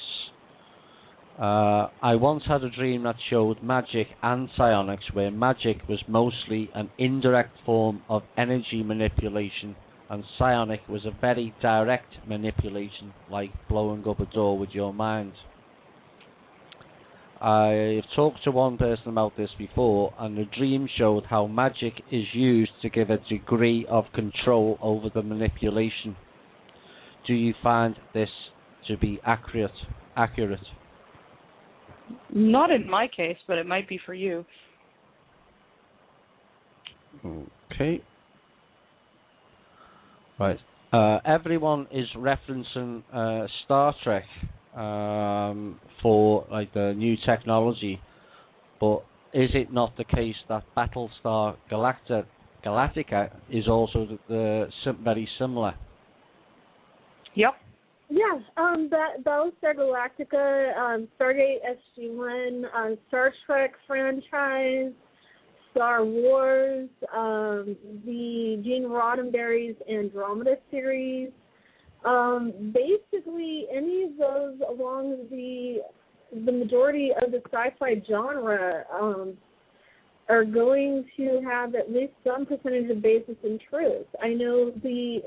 I once had a dream that showed magic and psionics, where magic was mostly an indirect form of energy manipulation, and psionic was a very direct manipulation, like blowing up a door with your mind. I've talked to one person about this before, and the dream showed how magic is used to give a degree of control over the manipulation. Do you find this to be accurate? Not in my case, but it might be for you. Okay. Right. Everyone is referencing Star Trek for like the new technology, but is it not the case that Battlestar Galactica is also very similar? Yep. Yeah, Battlestar Galactica, Stargate SG-1, Star Trek franchise, Star Wars, the Gene Roddenberry's Andromeda series. Basically, any of those along the majority of the sci-fi genre are going to have at least some percentage of basis in truth. I know the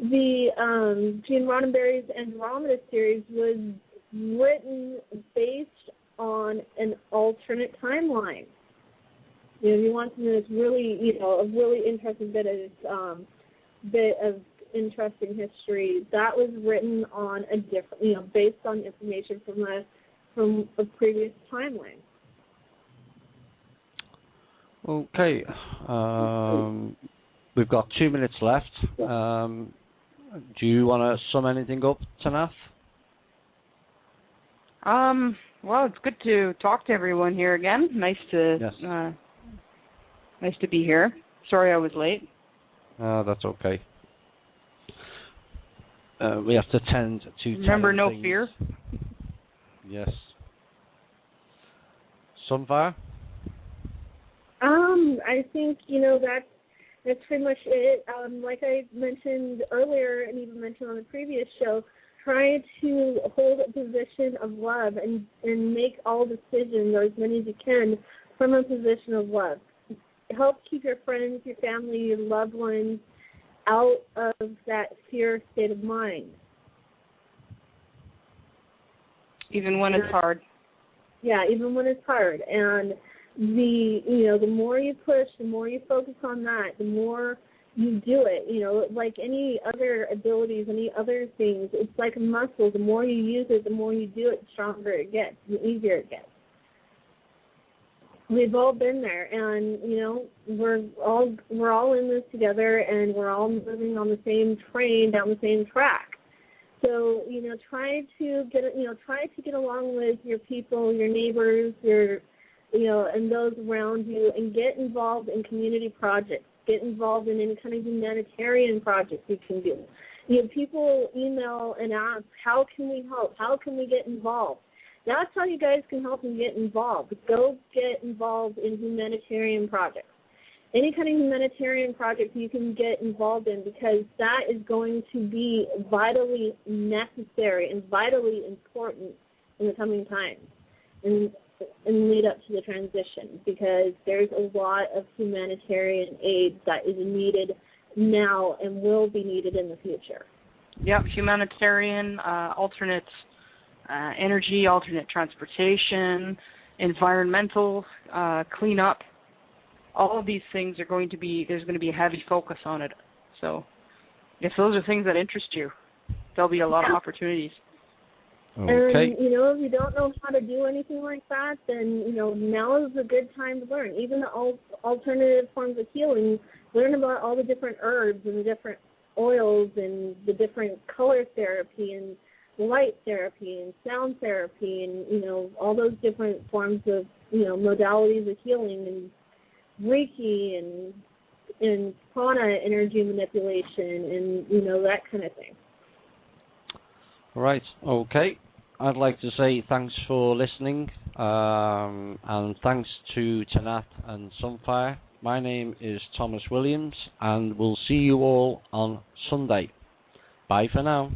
Gene Roddenberry's Andromeda series was written based on an alternate timeline. You know, if you want something that's really, a really interesting bit of interesting history, that was written on a different, based on information from a previous timeline. Okay. We've got 2 minutes left. Do you want to sum anything up, Tanaath? Well, it's good to talk to everyone here again. Nice to be here. Sorry I was late. That's okay. We have to tend to remember no things. fear. Yes. Sunfire? I think that's pretty much it. Like I mentioned earlier, and even mentioned on the previous show, try to hold a position of love and make all decisions, or as many as you can, from a position of love. Help keep your friends, your family, your loved ones out of that fear state of mind. Even when it's hard. Yeah, even when it's hard. And the more you push, the more you focus on that, the more you do it. Like any other abilities, any other things, it's like a muscle. The more you use it, the more you do it, the stronger it gets, the easier it gets. We've all been there, and we're all in this together, and we're all moving on the same train down the same track. So try to get along with your people, your neighbors, and those around you, and get involved in community projects. Get involved in any kind of humanitarian projects you can do. People email and ask, how can we help? How can we get involved? That's how you guys can help and get involved. Go get involved in humanitarian projects. Any kind of humanitarian project you can get involved in, because that is going to be vitally necessary and vitally important in the coming times and lead up to the transition, because there's a lot of humanitarian aid that is needed now and will be needed in the future. Yep, humanitarian, alternate energy, alternate transportation, environmental cleanup. All of these things there's going to be a heavy focus on it. So if those are things that interest you, there'll be a lot of opportunities. Okay. And, if you don't know how to do anything like that, then, now is a good time to learn. Even the alternative forms of healing, learn about all the different herbs and the different oils and the different color therapy and light therapy and sound therapy and, all those different forms of, modalities of healing, and Reiki and prana energy manipulation and, that kind of thing. Right, okay. I'd like to say thanks for listening, and thanks to Tanaath and Sunfire. My name is Thomas Williams, and we'll see you all on Sunday. Bye for now.